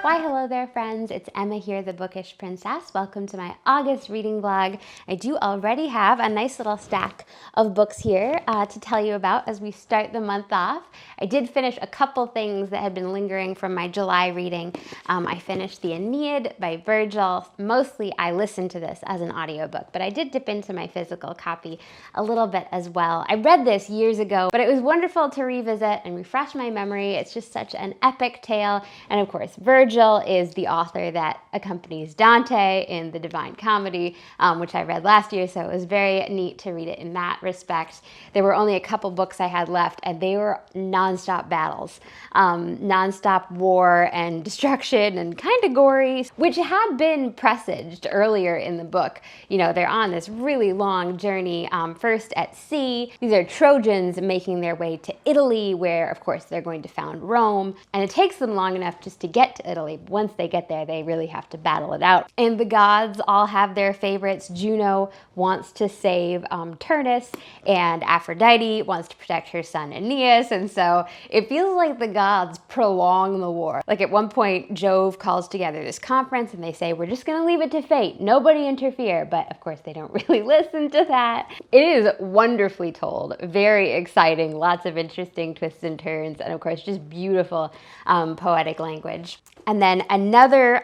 Why hello there friends, it's Emma here, the Bookish Princess. Welcome to my August reading vlog. I do already have a nice little stack of books here to tell you about as we start the month off. I did finish a couple things that had been lingering from my July reading. I finished the Aeneid by Virgil. Mostly I listened to this as an audiobook, but I did dip into my physical copy a little bit as well. I read this years ago, but it was wonderful to revisit and refresh my memory. It's just such an epic tale, and of course Virgil is the author that accompanies Dante in the Divine Comedy, which I read last year, so it was very neat to read it in that respect. There were only a couple books I had left, and they were nonstop battles, nonstop war and destruction and kind of gory, which had been presaged earlier in the book. You know, they're on this really long journey, first at sea. These are Trojans making their way to Italy, where of course they're going to found Rome, and it takes them long enough just to get to Italy. Once they get there, they really have to battle it out. And the gods all have their favorites. Juno wants to save Turnus, and Aphrodite wants to protect her son Aeneas, and so it feels like the gods prolong the war. Like at one point, Jove calls together this conference and they say, we're just gonna leave it to fate, nobody interfere, but of course they don't really listen to that. It is wonderfully told, very exciting, lots of interesting twists and turns, and of course just beautiful poetic language. And then another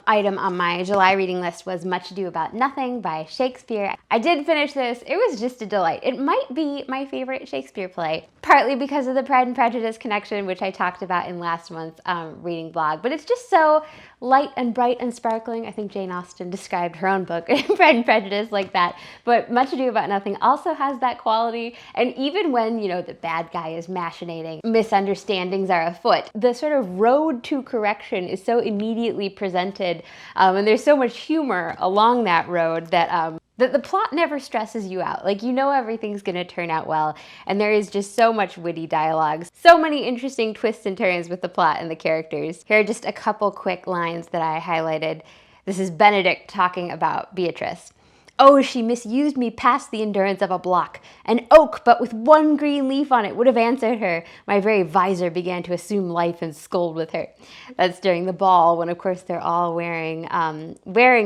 item on my July reading list was Much Ado About Nothing by Shakespeare. I did finish this. It was just a delight. It might be my favorite Shakespeare play, partly because of the Pride and Prejudice connection, which I talked about in last month's reading blog, but it's just so light and bright and sparkling. I think Jane Austen described her own book, Pride and Prejudice, like that, but Much Ado About Nothing also has that quality, and even when, you know, the bad guy is machinating, misunderstandings are afoot, the sort of road to correction is so immediately presented, and there's so much humor along that road that the plot never stresses you out. Like, you know everything's gonna turn out well, and there is just so much witty dialogue, so many interesting twists and turns with the plot and the characters. Here are just a couple quick lines that I highlighted. This is Benedict talking about Beatrice. Oh, she misused me past the endurance of a block. An oak, but with one green leaf on it, would have answered her. My very visor began to assume life and scold with her. That's during the ball, when of course they're all wearing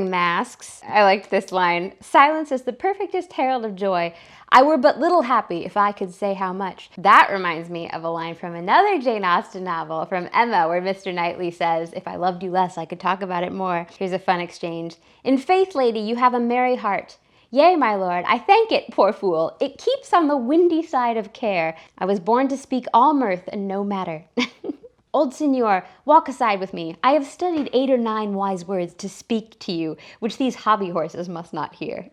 masks. I liked this line. Silence is the perfectest herald of joy. I were but little happy if I could say how much. That reminds me of a line from another Jane Austen novel, from Emma, where Mr. Knightley says, if I loved you less, I could talk about it more. Here's a fun exchange. In faith, lady, you have a merry heart. Yea, my lord, I thank it, poor fool. It keeps on the windy side of care. I was born to speak all mirth and no matter. Old Signor, walk aside with me. I have studied 8 or 9 wise words to speak to you, which these hobby horses must not hear.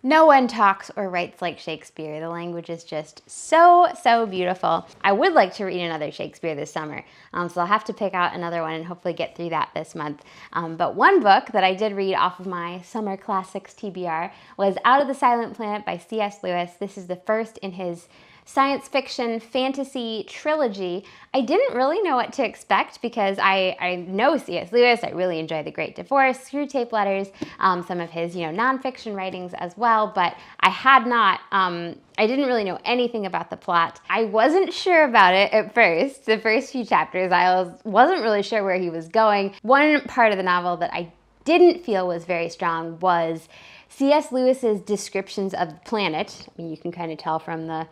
No one talks or writes like Shakespeare. The language is just so, so beautiful. I would like to read another Shakespeare this summer, so I'll have to pick out another one and hopefully get through that this month. But one book that I did read off of my Summer Classics TBR was Out of the Silent Planet by C.S. Lewis. This is the first in his science fiction fantasy trilogy. I didn't really know what to expect because I know C.S. Lewis. I really enjoy The Great Divorce, Screwtape Letters, some of his nonfiction writings as well, but I had not, I didn't really know anything about the plot. I wasn't sure about it at first. The first few chapters, I wasn't really sure where he was going. One part of the novel that I didn't feel was very strong was C.S. Lewis's descriptions of the planet. I mean, you can kind of tell from the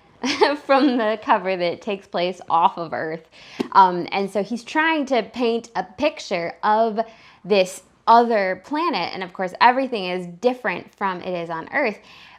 from the cover that it takes place off of Earth. And so he's trying to paint a picture of this other planet, and of course everything is different from it is on Earth,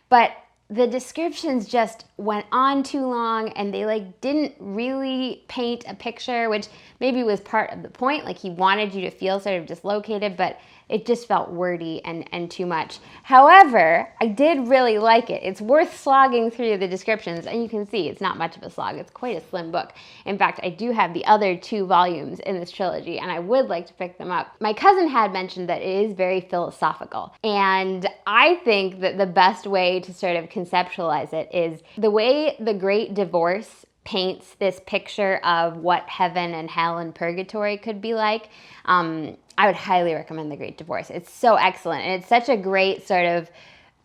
but the descriptions just went on too long, and they didn't really paint a picture, which maybe was part of the point. Like, he wanted you to feel sort of dislocated, but it just felt wordy and too much. However, I did really like it. It's worth slogging through the descriptions, and you can see it's not much of a slog. It's quite a slim book. In fact, I do have the other 2 volumes in this trilogy, and I would like to pick them up. My cousin had mentioned that it is very philosophical, and I think that the best way to sort of conceptualize it is the way The Great Divorce paints this picture of what heaven and hell and purgatory could be like. I would highly recommend The Great Divorce. It's so excellent, and it's such a great sort of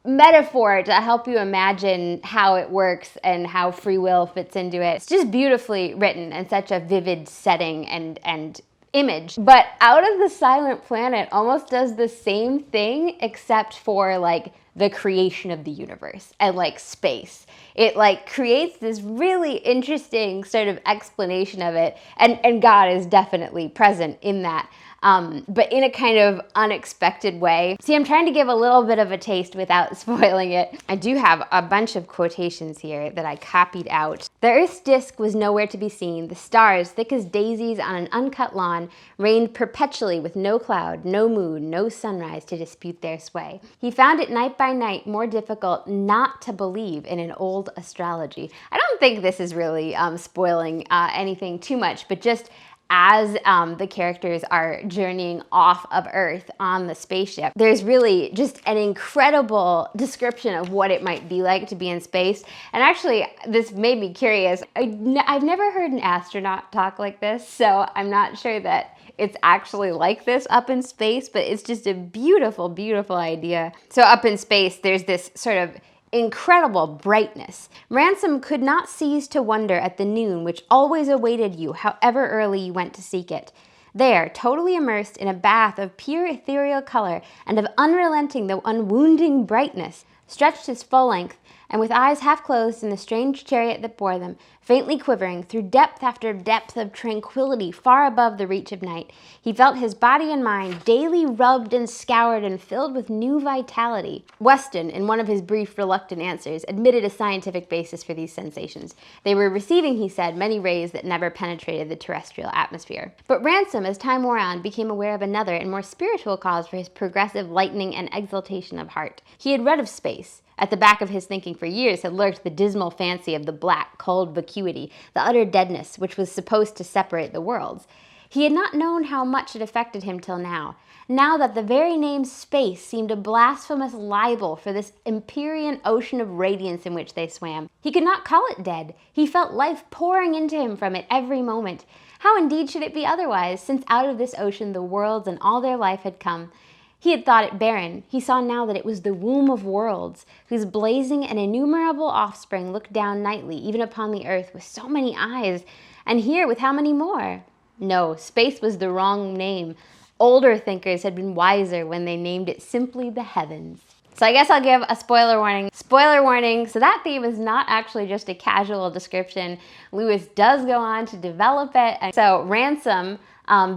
metaphor to help you imagine how it works and how free will fits into it. It's just beautifully written and such a vivid setting and image. But Out of the Silent Planet almost does the same thing, except for like the creation of the universe and like space. It like creates this really interesting sort of explanation of it, and God is definitely present in that. But in a kind of unexpected way. See, I'm trying to give a little bit of a taste without spoiling it. I do have a bunch of quotations here that I copied out. The Earth's disk was nowhere to be seen. The stars, thick as daisies on an uncut lawn, reigned perpetually with no cloud, no moon, no sunrise to dispute their sway. He found it night by night more difficult not to believe in an old astrology. I don't think this is really spoiling anything too much, but just as the characters are journeying off of Earth on the spaceship, there's really just an incredible description of what it might be like to be in space. And actually, this made me curious. I've never heard an astronaut talk like this, so I'm not sure that it's actually like this up in space, but it's just a beautiful, beautiful idea. So up in space, there's this sort of incredible brightness. Ransom could not cease to wonder at the noon which always awaited you, however early you went to seek it. There, totally immersed in a bath of pure ethereal color and of unrelenting though unwounding brightness, stretched his full length, and with eyes half closed in the strange chariot that bore them, faintly quivering through depth after depth of tranquility far above the reach of night, he felt his body and mind daily rubbed and scoured and filled with new vitality. Weston, in one of his brief, reluctant answers, admitted a scientific basis for these sensations. They were receiving, he said, many rays that never penetrated the terrestrial atmosphere. But Ransom, as time wore on, became aware of another and more spiritual cause for his progressive lightening and exaltation of heart. He had read of space. At the back of his thinking for years had lurked the dismal fancy of the black, cold vacuity, the utter deadness which was supposed to separate the worlds. He had not known how much it affected him till now that the very name space seemed a blasphemous libel for this empyrean ocean of radiance in which they swam. He could not call it dead. He felt life pouring into him from it every moment. How indeed should it be otherwise, since out of this ocean the worlds and all their life had come? He had thought it barren. He saw now that it was the womb of worlds, whose blazing and innumerable offspring looked down nightly, even upon the earth, with so many eyes, and here with how many more? No, space was the wrong name. Older thinkers had been wiser when they named it simply the heavens. So I guess I'll give a spoiler warning. Spoiler warning, so that theme is not actually just a casual description. Lewis does go on to develop it. And so Ransom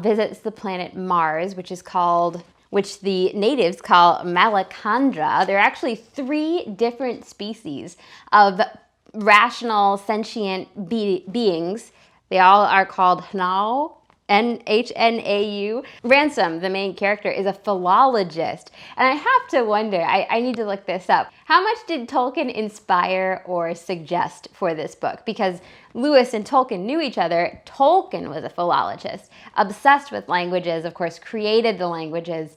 visits the planet Mars, which the natives call Malacandra. There are actually 3 different species of rational, sentient beings. They all are called Hnau, N-H-N-A-U. Ransom, the main character, is a philologist. And I have to wonder, I need to look this up, how much did Tolkien inspire or suggest for this book? Because Lewis and Tolkien knew each other. Tolkien was a philologist, obsessed with languages, of course, created the languages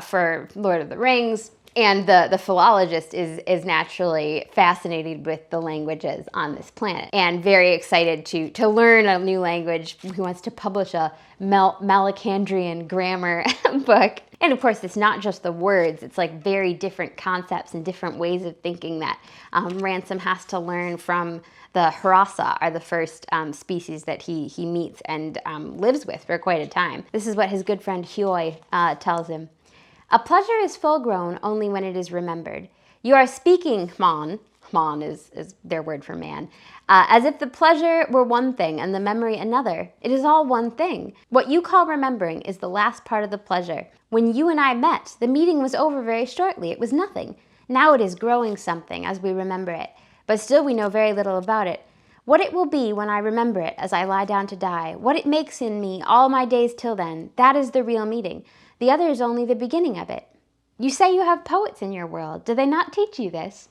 for Lord of the Rings. And the philologist is naturally fascinated with the languages on this planet and very excited to learn a new language. He wants to publish a Malacandrian grammar book. And of course, it's not just the words, it's like very different concepts and different ways of thinking that Ransom has to learn from. The Harasa are the first species that he meets and lives with for quite a time. This is what his good friend Hyoy tells him. A pleasure is full-grown only when it is remembered. You are speaking, Hman is their word for man, as if the pleasure were one thing and the memory another. It is all one thing. What you call remembering is the last part of the pleasure. When you and I met, the meeting was over very shortly. It was nothing. Now it is growing something as we remember it, but still we know very little about it. What it will be when I remember it as I lie down to die, what it makes in me all my days till then, that is the real meeting. The other is only the beginning of it. You say you have poets in your world. Do they not teach you this?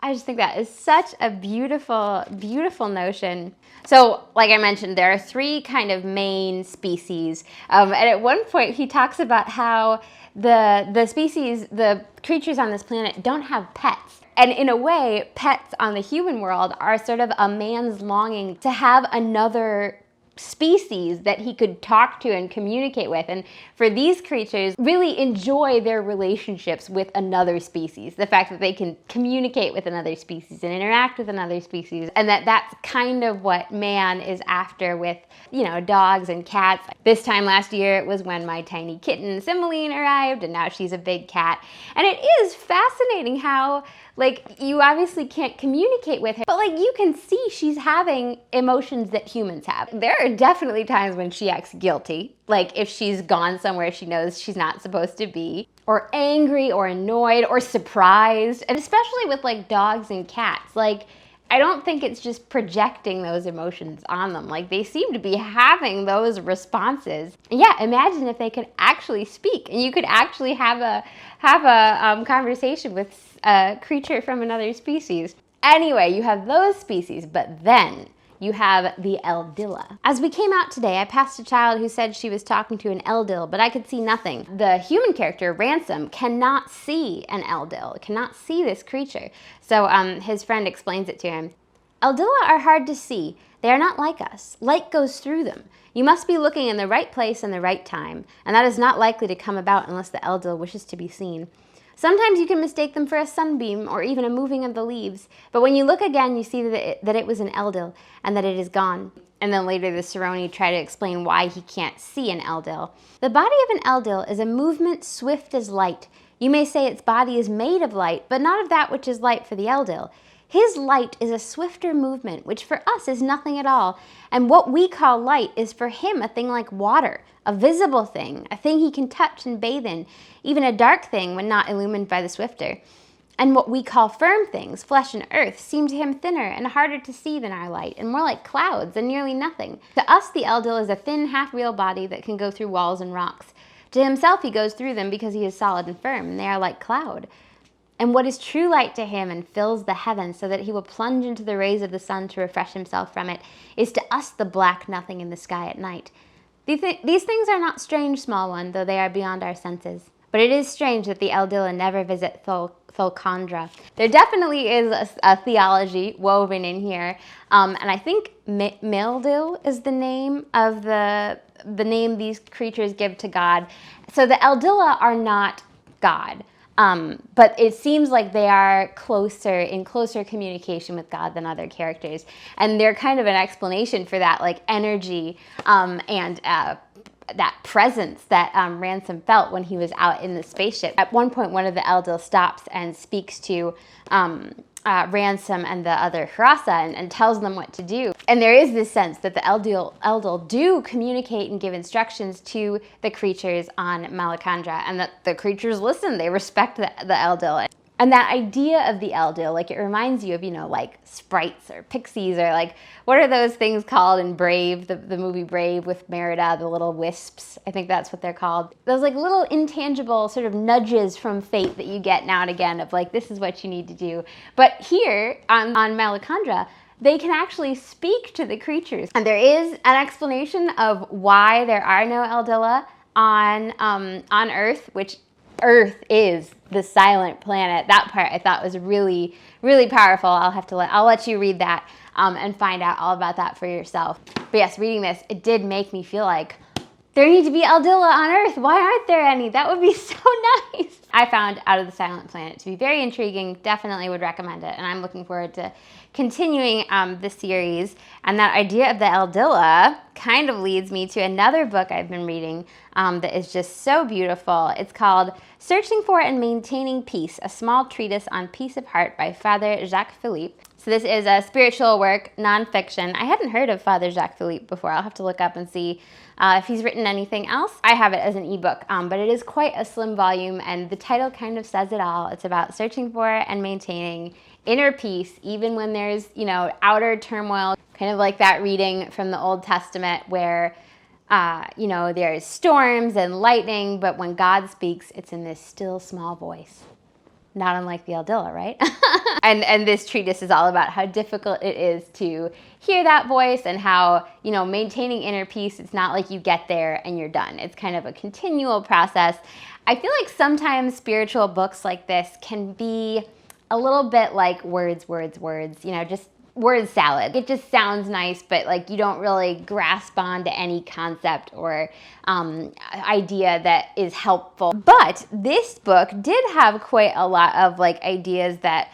I just think that is such a beautiful, beautiful notion. So, like I mentioned, there are 3 kind of main species. And at one point, he talks about how the creatures on this planet don't have pets. And in a way, pets on the human world are sort of a man's longing to have another species that he could talk to and communicate with. And for these creatures, really enjoy their relationships with another species. The fact that they can communicate with another species and interact with another species. And that's kind of what man is after with, dogs and cats. This time last year, it was when my tiny kitten, Cymbeline, arrived, and now she's a big cat. And it is fascinating how, you obviously can't communicate with her, but you can see she's having emotions that humans have. There are definitely times when she acts guilty, if she's gone somewhere she knows she's not supposed to be, or angry or annoyed or surprised, and especially with dogs and cats. I don't think it's just projecting those emotions on them. They seem to be having those responses. Yeah, imagine if they could actually speak and you could actually have a conversation with a creature from another species. Anyway, you have those species, but then you have the Eldilla. As we came out today, I passed a child who said she was talking to an Eldil, but I could see nothing. The human character, Ransom, cannot see an Eldil, cannot see this creature. So his friend explains it to him. Eldilla are hard to see. They are not like us. Light goes through them. You must be looking in the right place and the right time, and that is not likely to come about unless the Eldil wishes to be seen. Sometimes you can mistake them for a sunbeam or even a moving of the leaves, but when you look again, you see that it was an Eldil and that it is gone. And then later the Cerrone try to explain why he can't see an Eldil. The body of an Eldil is a movement swift as light. You may say its body is made of light, but not of that which is light for the Eldil. His light is a swifter movement, which for us is nothing at all. And what we call light is for him a thing like water, a visible thing, a thing he can touch and bathe in, even a dark thing when not illumined by the swifter. And what we call firm things, flesh and earth, seem to him thinner and harder to see than our light, and more like clouds and nearly nothing. To us, the Eldil is a thin, half-real body that can go through walls and rocks. To himself, he goes through them because he is solid and firm, and they are like cloud. And what is true light to him and fills the heavens so that he will plunge into the rays of the sun to refresh himself from it is to us the black nothing in the sky at night. These things are not strange, small one, though they are beyond our senses. But it is strange that the Eldilla never visit Thulkandra. There definitely is a theology woven in here, and I think Mildil is the name of the name these creatures give to God. So the Eldilla are not God. But it seems like they are in closer communication with God than other characters. And they're kind of an explanation for that, energy and that presence that Ransom felt when he was out in the spaceship. At one point, one of the Eldil stops and speaks to Ransom and the other Hraessa and tells them what to do. And there is this sense that the Eldil do communicate and give instructions to the creatures on Malacandra, and that the creatures listen, they respect the Eldil. And that idea of the Eldil, it reminds you of, sprites or pixies or what are those things called in Brave, the movie Brave with Merida, the little wisps? I think that's what they're called. Those little intangible sort of nudges from fate that you get now and again of this is what you need to do. But here on Malacandra, they can actually speak to the creatures. And there is an explanation of why there are no Eldilla on Earth, which Earth is the silent planet. That part I thought was really, really powerful. I'll let you read that and find out all about that for yourself. But yes, reading this, it did make me feel like there need to be Eldilla on Earth. Why aren't there any? That would be so nice. I found Out of the Silent Planet to be very intriguing. Definitely would recommend it. And I'm looking forward to continuing the series. And that idea of the Eldilla kind of leads me to another book I've been reading that is just so beautiful. It's called Searching for and Maintaining Peace, a small treatise on peace of heart by Father Jacques Philippe. So this is a spiritual work, nonfiction. I hadn't heard of Father Jacques Philippe before. I'll have to look up and see if he's written anything else. I have it as an ebook, but it is quite a slim volume, and the title kind of says it all. It's about searching for and maintaining inner peace, even when there's, outer turmoil, kind of like that reading from the Old Testament where there's storms and lightning, but when God speaks, it's in this still small voice. Not unlike the Eldilla, right? and this treatise is all about how difficult it is to hear that voice and how, maintaining inner peace, it's not like you get there and you're done. It's kind of a continual process. I feel like sometimes spiritual books like this can be a little bit like words, just word salad. It just sounds nice, but like you don't really grasp onto any concept or idea that is helpful. But this book did have quite a lot of like ideas that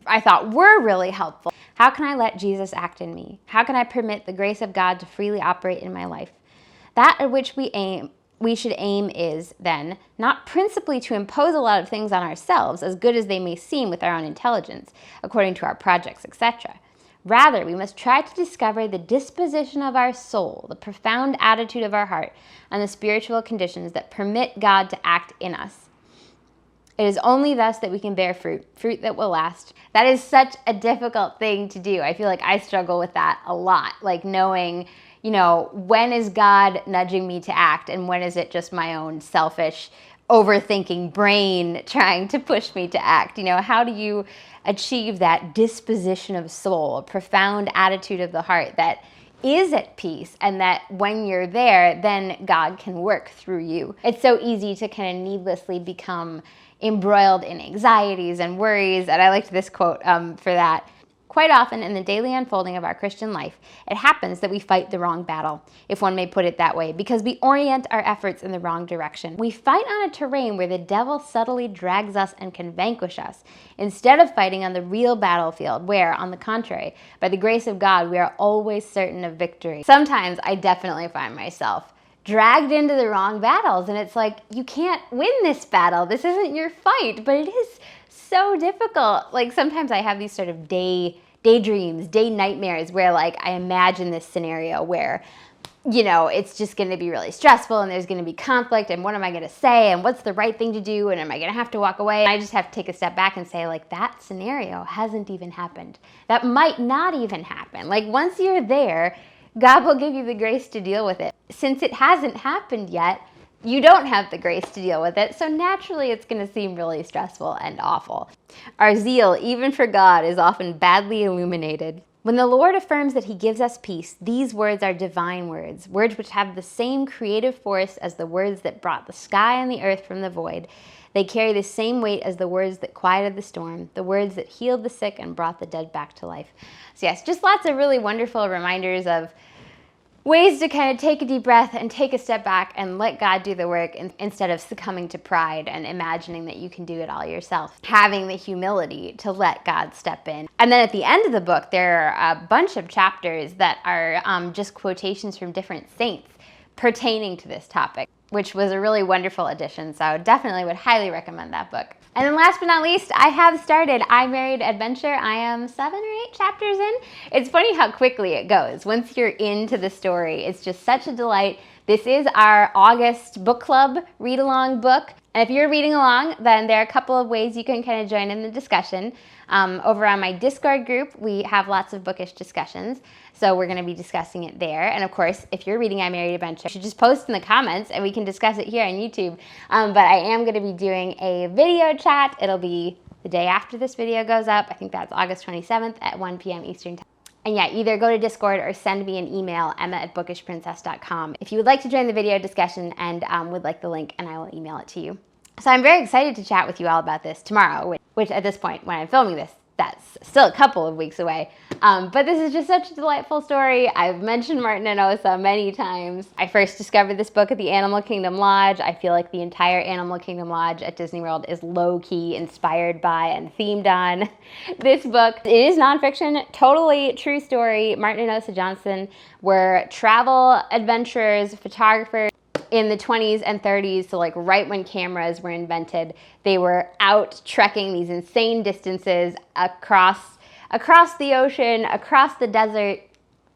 I thought were really helpful. How can I let Jesus act in me? How can I permit the grace of God to freely operate in my life? That at which we should aim is then not principally to impose a lot of things on ourselves, as good as they may seem with our own intelligence, according to our projects, etc. Rather, we must try to discover the disposition of our soul, the profound attitude of our heart, and the spiritual conditions that permit God to act in us. It is only thus that we can bear fruit that will last. That is such a difficult thing to do. I feel like I struggle with that a lot, like knowing, when is God nudging me to act and when is it just my own selfish, overthinking brain trying to push me to act? How do you achieve that disposition of soul, a profound attitude of the heart that is at peace, and that when you're there, then God can work through you? It's so easy to kind of needlessly become embroiled in anxieties and worries. And I liked this quote for that. Quite often in the daily unfolding of our Christian life, it happens that we fight the wrong battle, if one may put it that way, because we orient our efforts in the wrong direction. We fight on a terrain where the devil subtly drags us and can vanquish us, instead of fighting on the real battlefield where, on the contrary, by the grace of God, we are always certain of victory. Sometimes I definitely find myself dragged into the wrong battles, and it's like, you can't win this battle. This isn't your fight, but it is so difficult. Like sometimes I have these sort of daydreams, day nightmares where like I imagine this scenario where, it's just going to be really stressful and there's going to be conflict and what am I going to say and what's the right thing to do and am I going to have to walk away? I just have to take a step back and say like that scenario hasn't even happened. That might not even happen. Like once you're there, God will give you the grace to deal with it. Since it hasn't happened yet, you don't have the grace to deal with it, so naturally it's going to seem really stressful and awful. Our zeal, even for God, is often badly illuminated. When the Lord affirms that He gives us peace, these words are divine words, words which have the same creative force as the words that brought the sky and the earth from the void. They carry the same weight as the words that quieted the storm, the words that healed the sick and brought the dead back to life. So yes, just lots of really wonderful reminders of ways to kind of take a deep breath and take a step back and let God do the work instead of succumbing to pride and imagining that you can do it all yourself. Having the humility to let God step in. And then at the end of the book, there are a bunch of chapters that are just quotations from different saints pertaining to this topic, which was a really wonderful addition. So definitely would highly recommend that book. And then last but not least, I have started I Married Adventure. I am 7 or 8 chapters in. It's funny how quickly it goes. Once you're into the story, it's just such a delight. This is our August book club read-along book. And if you're reading along, then there are a couple of ways you can kind of join in the discussion. Over on my Discord group, we have lots of bookish discussions. So we're going to be discussing it there. And of course, if you're reading I Married Adventure, you should just post in the comments and we can discuss it here on YouTube. But I am going to be doing a video chat. It'll be the day after this video goes up. I think that's August 27th at 1 p.m. Eastern Time. And yeah, either go to Discord or send me an email, emma@bookishprincess.com, if you would like to join the video discussion and would like the link, and I will email it to you. So I'm very excited to chat with you all about this tomorrow, which at this point, when I'm filming this, that's still a couple of weeks away. But this is just such a delightful story. I've mentioned Martin and Osa many times. I first discovered this book at the Animal Kingdom Lodge. I feel like the entire Animal Kingdom Lodge at Disney World is low-key inspired by and themed on this book. It is nonfiction, totally true story. Martin and Osa Johnson were travel adventurers, photographers, in the 20s and 30s, so like right when cameras were invented. They were out trekking these insane distances across the ocean, across the desert,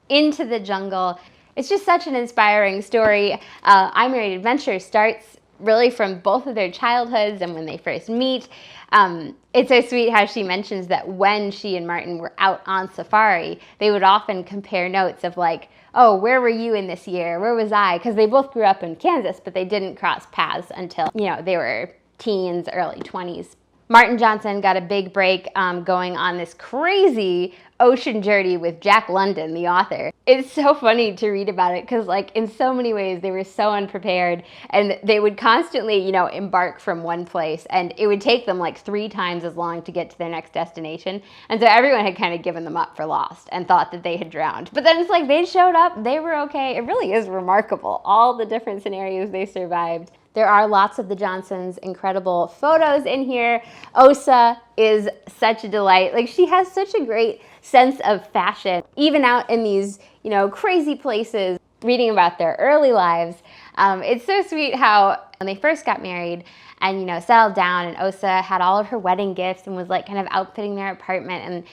into the jungle. It's just such an inspiring story. I Married Adventure starts really from both of their childhoods and when they first meet. It's so sweet how she mentions that when she and Martin were out on safari, they would often compare notes of like, oh, where were you in this year? Where was I? Because they both grew up in Kansas, but they didn't cross paths until, they were teens, early 20s. Martin Johnson got a big break going on this crazy ocean journey with Jack London, the author. It's so funny to read about it because like in so many ways they were so unprepared, and they would constantly, you know, embark from one place and it would take them like 3 times as long to get to their next destination. And so everyone had kind of given them up for lost and thought that they had drowned. But then it's like they showed up, they were okay. It really is remarkable, all the different scenarios they survived. There are lots of the Johnsons' incredible photos in here. Osa is such a delight. Like, she has such a great sense of fashion, even out in these, you know, crazy places, reading about their early lives. It's so sweet how when they first got married and, you know, settled down, and Osa had all of her wedding gifts and was like kind of outfitting their apartment and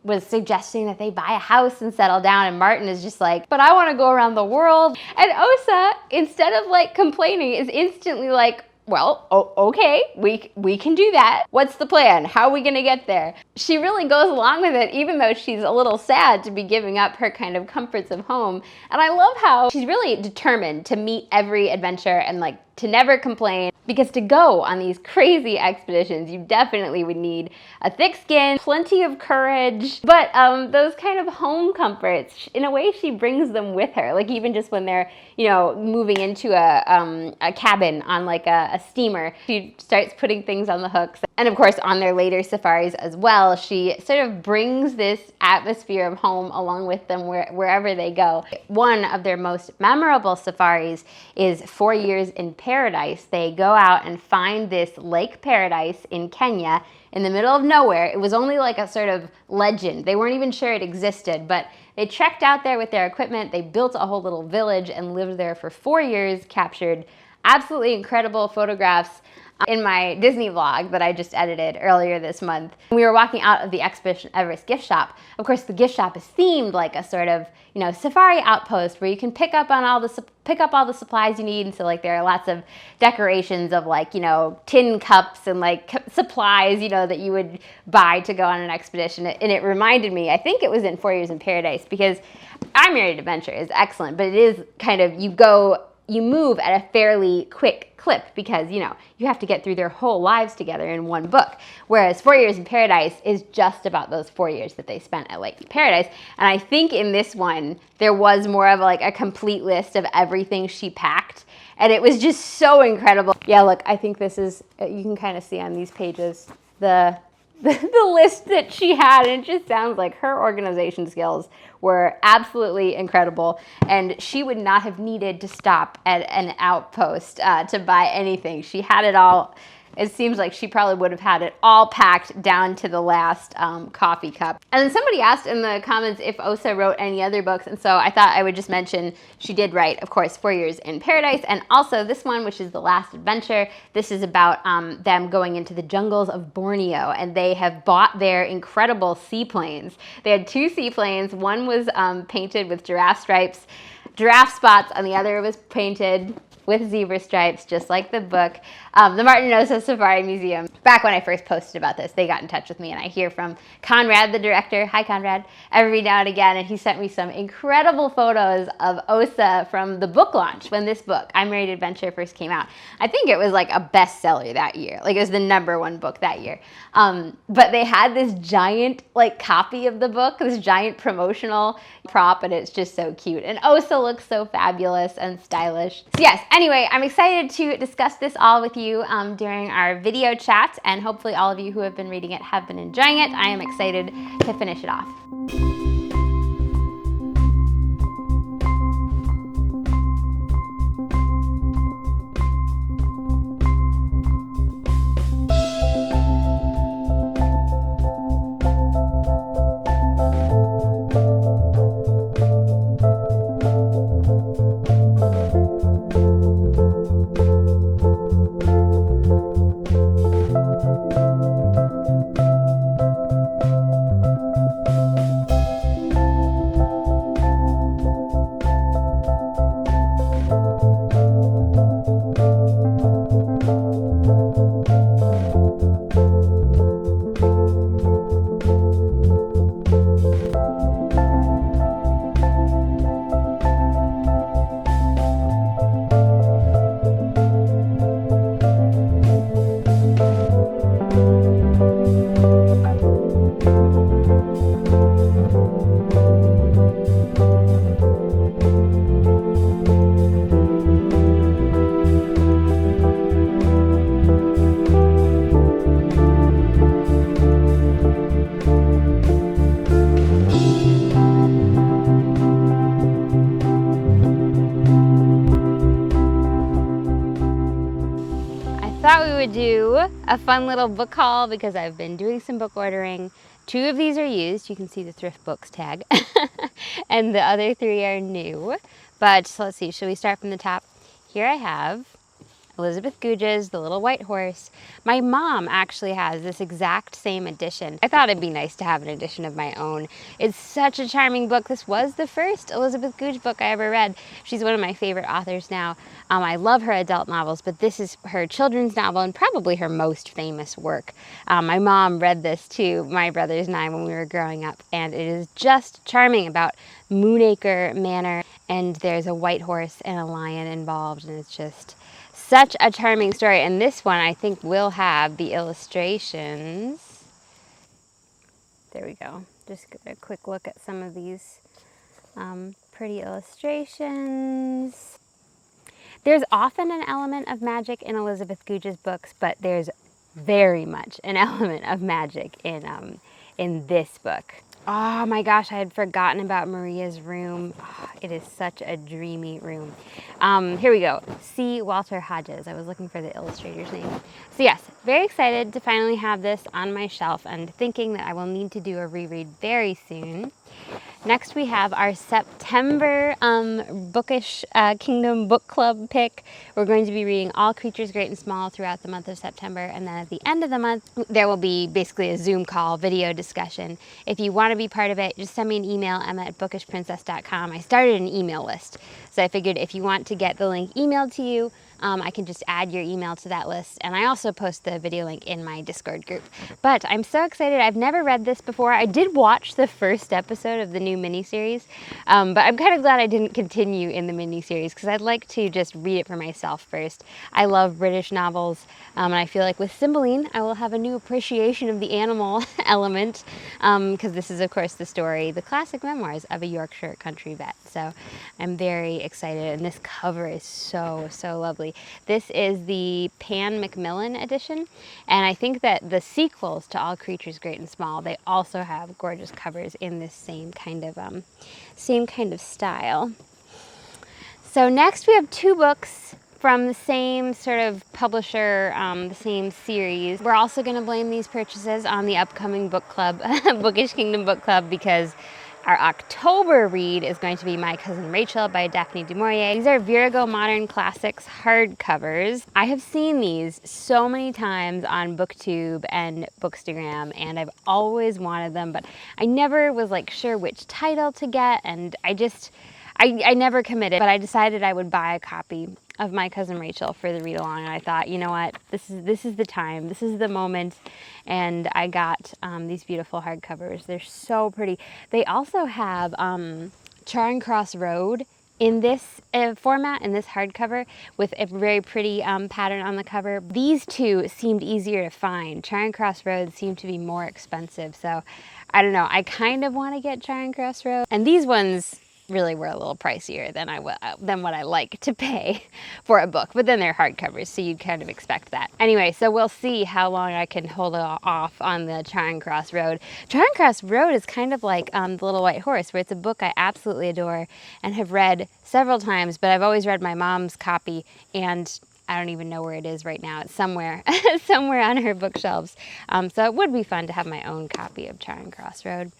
was suggesting that they buy a house and settle down, and Martin is just like, but I want to go around the world. And Osa, instead of like complaining, is instantly like, well, okay, we can do that. What's the plan? How are we gonna get there? She really goes along with it, even though she's a little sad to be giving up her kind of comforts of home. And I love how she's really determined to meet every adventure and like to never complain, because to go on these crazy expeditions, you definitely would need a thick skin, plenty of courage, but those kind of home comforts, in a way she brings them with her. Like even just when they're, you know, moving into a cabin on like a steamer, she starts putting things on the hooks. And of course, on their later safaris as well, she sort of brings this atmosphere of home along with them wherever they go. One of their most memorable safaris is 4 Years in Paradise. They go out and find this lake paradise in Kenya in the middle of nowhere. It was only like a sort of legend. They weren't even sure it existed, but they trekked out there with their equipment. They built a whole little village and lived there for 4 years, captured absolutely incredible photographs in my Disney vlog that I just edited earlier this month. We were walking out of the Expedition Everest gift shop. Of course, the gift shop is themed like a sort of, you know, safari outpost where you can pick up all the supplies you need. And so like there are lots of decorations of like, you know, tin cups and like supplies, you know, that you would buy to go on an expedition. And it reminded me, I think it was in 4 Years in Paradise, because I Married Adventure is excellent, but it is kind of, you move at a fairly quick clip because, you know, you have to get through their whole lives together in one book. Whereas 4 Years in Paradise is just about those 4 years that they spent at Lake Paradise. And I think in this one, there was more of like a complete list of everything she packed. And it was just so incredible. Yeah, look, I think this is, you can kind of see on these pages, the list that she had, and it just sounds like her organization skills were absolutely incredible, and she would not have needed to stop at an outpost to buy anything. She had it all. It seems like she probably would have had it all packed down to the last coffee cup. And then somebody asked in the comments if Osa wrote any other books, and so I thought I would just mention she did write, of course, 4 Years in Paradise, and also this one, which is The Last Adventure. This is about them going into the jungles of Borneo, and they have bought their incredible seaplanes. They had 2 seaplanes. One was painted with giraffe stripes, giraffe spots, and the other was painted with zebra stripes, just like the book. The Martin Osa Safari Museum, back when I first posted about this, they got in touch with me, and I hear from Conrad, the director, hi Conrad, every now and again, and he sent me some incredible photos of Osa from the book launch when this book, I Married Adventure, first came out. I think it was like a bestseller that year, like it was the #1 book that year. But they had this giant like copy of the book, this giant promotional prop, and it's just so cute. And Osa looks so fabulous and stylish. So yes, anyway, I'm excited to discuss this all with you during our video chat, and hopefully all of you who have been reading it have been enjoying it. I am excited to finish it off. thought we would do a fun little book haul because I've been doing some book ordering. 2 of these are used. You can see the thrift books tag. And the other 3 are new. But let's see, should we start from the top? Here I have Elizabeth Goudge's The Little White Horse. My mom actually has this exact same edition. I thought it'd be nice to have an edition of my own. It's such a charming book. This was the first Elizabeth Goudge book I ever read. She's one of my favorite authors now. I love her adult novels, but this is her children's novel and probably her most famous work. My mom read this to my brothers and I when we were growing up, and it is just charming about Moonacre Manor, and there's a white horse and a lion involved, and it's just such a charming story. And this one I think will have the illustrations. There we go. Just get a quick look at some of these pretty illustrations. There's often an element of magic in Elizabeth Goudge's books, but there's very much an element of magic in this book. Oh my gosh, I had forgotten about Maria's room. Oh, it is such a dreamy room. Here we go. C. Walter Hodges. I was looking for the illustrator's name. So yes, very excited to finally have this on my shelf and thinking that I will need to do a reread very soon. Next we have our September Bookish Kingdom Book Club pick. We're going to be reading All Creatures Great and Small throughout the month of September, and then at the end of the month there will be basically a Zoom call video discussion. If you want to be part of it, just send me an email, emma@bookishprincess.com. I started an email list, so I figured if you want to get the link emailed to you, I can just add your email to that list, and I also post the video link in my Discord group. But I'm so excited. I've never read this before. I did watch the first episode of the new miniseries, but I'm kind of glad I didn't continue in the miniseries because I'd like to just read it for myself first. I love British novels, and I feel like with Cymbeline, I will have a new appreciation of the animal element because this is, of course, the story, the classic memoirs of a Yorkshire country vet. So I'm very excited, and this cover is so, so lovely. This is the Pan Macmillan edition, and I think that the sequels to All Creatures Great and Small, they also have gorgeous covers in this same kind of style. So next we have 2 books from the same sort of publisher, the same series. We're also going to blame these purchases on the upcoming book club, Bookish Kingdom Book Club, because our October read is going to be My Cousin Rachel by Daphne du Maurier. These are Virago Modern Classics hardcovers. I have seen these so many times on BookTube and Bookstagram, and I've always wanted them, but I never was like sure which title to get, and I never committed, but I decided I would buy a copy of My Cousin Rachel for the read along, and I thought, you know what, this is the time, this is the moment, and I got these beautiful hardcovers. They're so pretty. They also have Charing Cross Road in this format, in this hardcover, with a very pretty pattern on the cover. These 2 seemed easier to find. Charing Cross Road seemed to be more expensive, so I don't know. I kind of want to get Charing Cross Road, and these ones really were a little pricier than what I like to pay for a book, but then they're hardcovers, so you'd kind of expect that. Anyway, so we'll see how long I can hold off on the Charing Cross Road. Charing Cross Road is kind of like The Little White Horse, where it's a book I absolutely adore and have read several times, but I've always read my mom's copy, and I don't even know where it is right now. It's somewhere, somewhere on her bookshelves. So it would be fun to have my own copy of Charing Cross Road.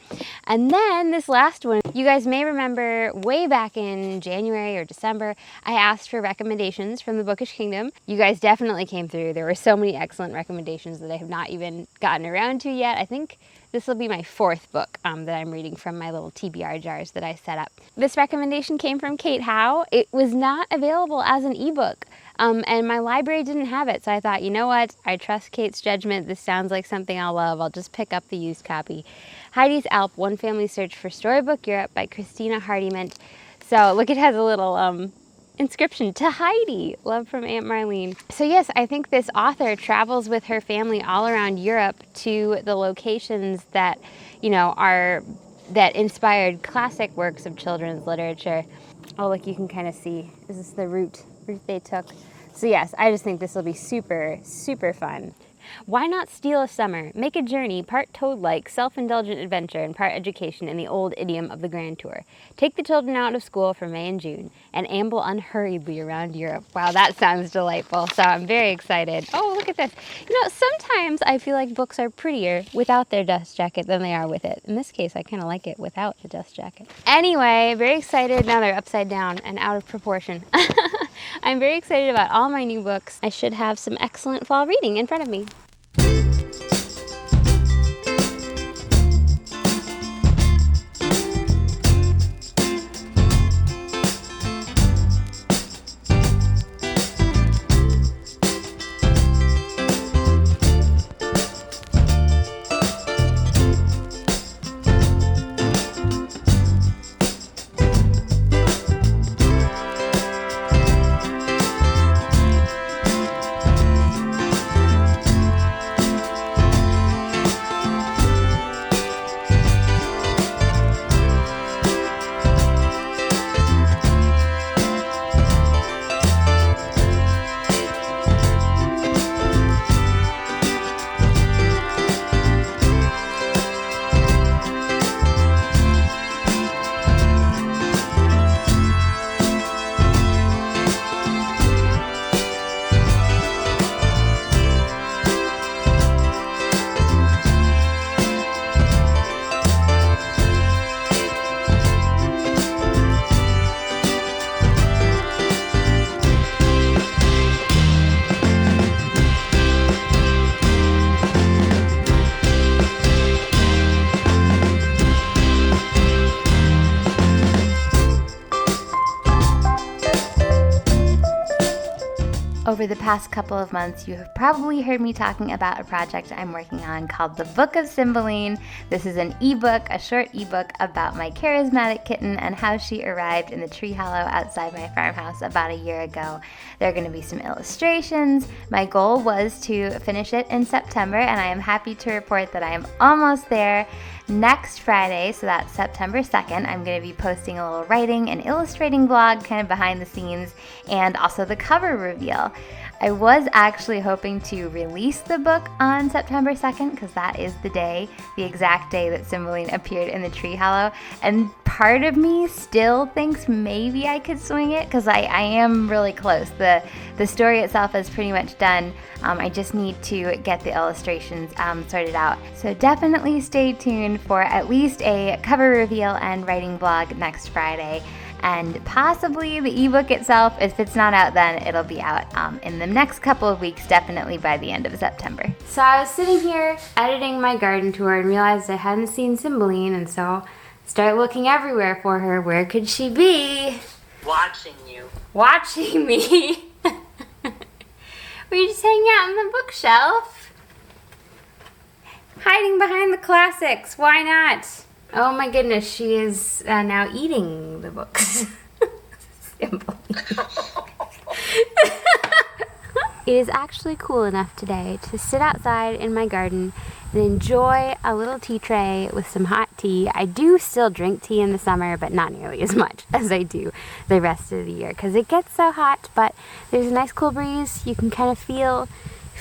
And then this last one, you guys may remember way back in January or December, I asked for recommendations from the Bookish Kingdom. You guys definitely came through. There were so many excellent recommendations that I have not even gotten around to yet. I think this will be my 4th book that I'm reading from my little TBR jars that I set up. This recommendation came from Kate Howe. It was not available as an ebook. And my library didn't have it, so I thought, you know what, I trust Kate's judgment. This sounds like something I'll love. I'll just pick up the used copy. Heidi's Alp, One Family Search for Storybook Europe by Christina Hardyment. So look, it has a little inscription, to Heidi, love from Aunt Marlene. So yes, I think this author travels with her family all around Europe to the locations that, you know, that inspired classic works of children's literature. Oh, look, you can kind of see, this is the route they took. So yes, I just think this will be super, super fun. Why not steal a summer? Make a journey, part toad-like, self-indulgent adventure and part education in the old idiom of the Grand Tour. Take the children out of school for May and June and amble unhurriedly around Europe. Wow, that sounds delightful. So I'm very excited. Oh, look at this. You know, sometimes I feel like books are prettier without their dust jacket than they are with it. In this case, I kind of like it without the dust jacket. Anyway, very excited. Now they're upside down and out of proportion. I'm very excited about all my new books. I should have some excellent fall reading in front of me. Over the past couple of months, you have probably heard me talking about a project I'm working on called The Book of Cymbeline. This is an ebook, a short ebook about my charismatic kitten and how she arrived in the tree hollow outside my farmhouse about a year ago. There are going to be some illustrations. My goal was to finish it in September, and I am happy to report that I am almost there. Next Friday, so that's September 2nd, I'm going to be posting a little writing and illustrating vlog, kind of behind the scenes, and also the cover reveal. I was actually hoping to release the book on September 2nd because that is the exact day that Cymbeline appeared in the tree hollow, and part of me still thinks maybe I could swing it because I am really close. The story itself is pretty much done. I just need to get the illustrations sorted out. So definitely stay tuned for at least a cover reveal and writing vlog next Friday. And possibly the ebook itself, if it's not out then, it'll be out in the next couple of weeks, definitely by the end of September. So I was sitting here editing my garden tour and realized I hadn't seen Cymbeline, and so start looking everywhere for her. Where could she be? Watching you. Watching me? Were you just hanging out on the bookshelf? Hiding behind the classics, why not? Oh my goodness, she is now eating the books. It is actually cool enough today to sit outside in my garden and enjoy a little tea tray with some hot tea. I do still drink tea in the summer, but not nearly as much as I do the rest of the year because it gets so hot, but there's a nice cool breeze. You can kind of feel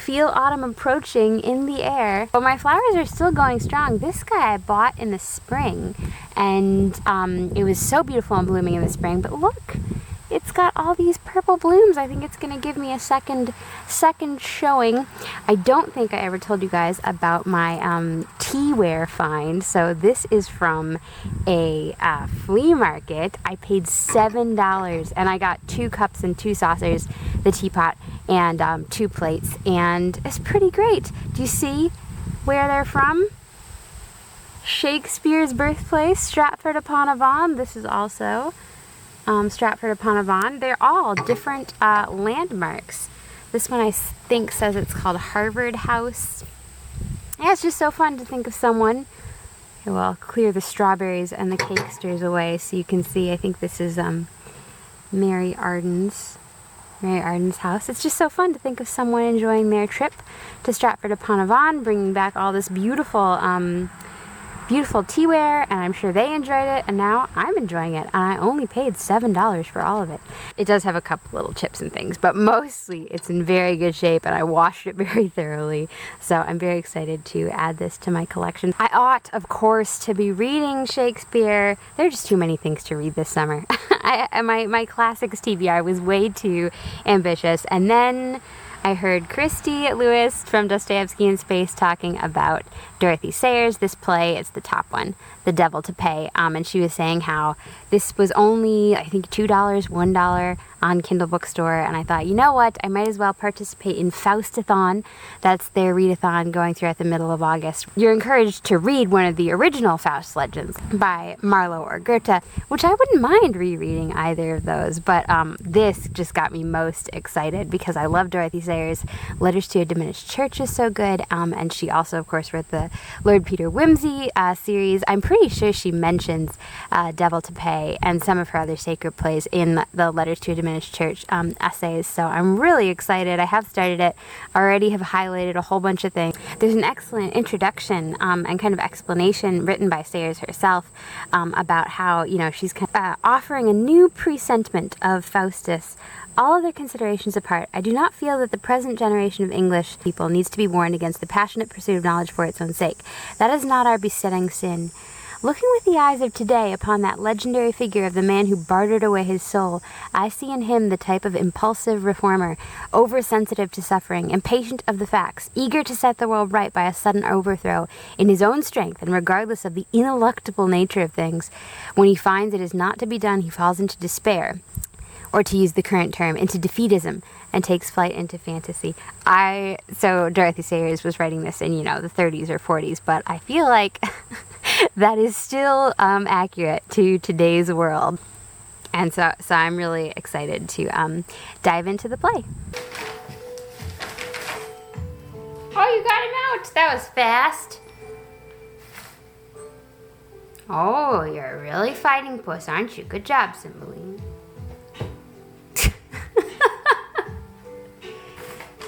autumn approaching in the air. But my flowers are still going strong. This guy I bought in the spring, and it was so beautiful and blooming in the spring, but look, it's got all these purple blooms. I think it's gonna give me a second showing. I don't think I ever told you guys about my teaware find. So this is from a flea market. I paid $7 and I got 2 cups and 2 saucers, the teapot, and 2 plates, and it's pretty great. Do you see where they're from? Shakespeare's birthplace, Stratford-upon-Avon. This is also Stratford-upon-Avon. They're all different landmarks. This one I think says it's called Harvard House. Yeah, it's just so fun to think of someone. Okay, well, I'll clear the strawberries and the cakesters away so you can see. I think this is Mary Arden's house. It's just so fun to think of someone enjoying their trip to Stratford-upon-Avon, bringing back all this beautiful beautiful teaware, and I'm sure they enjoyed it, and now I'm enjoying it, and I only paid $7 for all of it. It does have a couple little chips and things, but mostly it's in very good shape, and I washed it very thoroughly, so I'm very excited to add this to my collection. I ought, of course, to be reading Shakespeare. There are just too many things to read this summer. My classics TBR was way too ambitious, and then I heard Christy Lewis from Dostoevsky in Space talking about Dorothy Sayers, this play. It's the top one, The Devil to Pay. And she was saying how this was only, I think, $2, $1 on Kindle Bookstore. And I thought, you know what? I might as well participate in Faustathon. That's their readathon going throughout the middle of August. You're encouraged to read one of the original Faust legends by Marlowe or Goethe, which I wouldn't mind rereading either of those. But this just got me most excited because I love Dorothy Sayers. Letters to a Diminished Church is so good. And she also, of course, wrote the Lord Peter Wimsey series. I'm pretty sure she mentions Devil to Pay and some of her other sacred plays in the Letters to a Diminished Church essays. So I'm really excited. I have started it already, have highlighted a whole bunch of things. There's an excellent introduction and kind of explanation written by Sayers herself about how, she's kind of, offering a new presentiment of Faustus. All other considerations apart, I do not feel that the present generation of English people needs to be warned against the passionate pursuit of knowledge for its own sake. That is not our besetting sin. Looking with the eyes of today upon that legendary figure of the man who bartered away his soul, I see in him the type of impulsive reformer, oversensitive to suffering, impatient of the facts, eager to set the world right by a sudden overthrow in his own strength and regardless of the ineluctable nature of things. When he finds it is not to be done, he falls into despair, or to use the current term, into defeatism, and takes flight into fantasy. So Dorothy Sayers was writing this in, the 30s or 40s, but I feel like that is still accurate to today's world. And so I'm really excited to dive into the play. Oh, you got him out! That was fast. Oh, you're really fighting puss, aren't you? Good job, Cymbeline.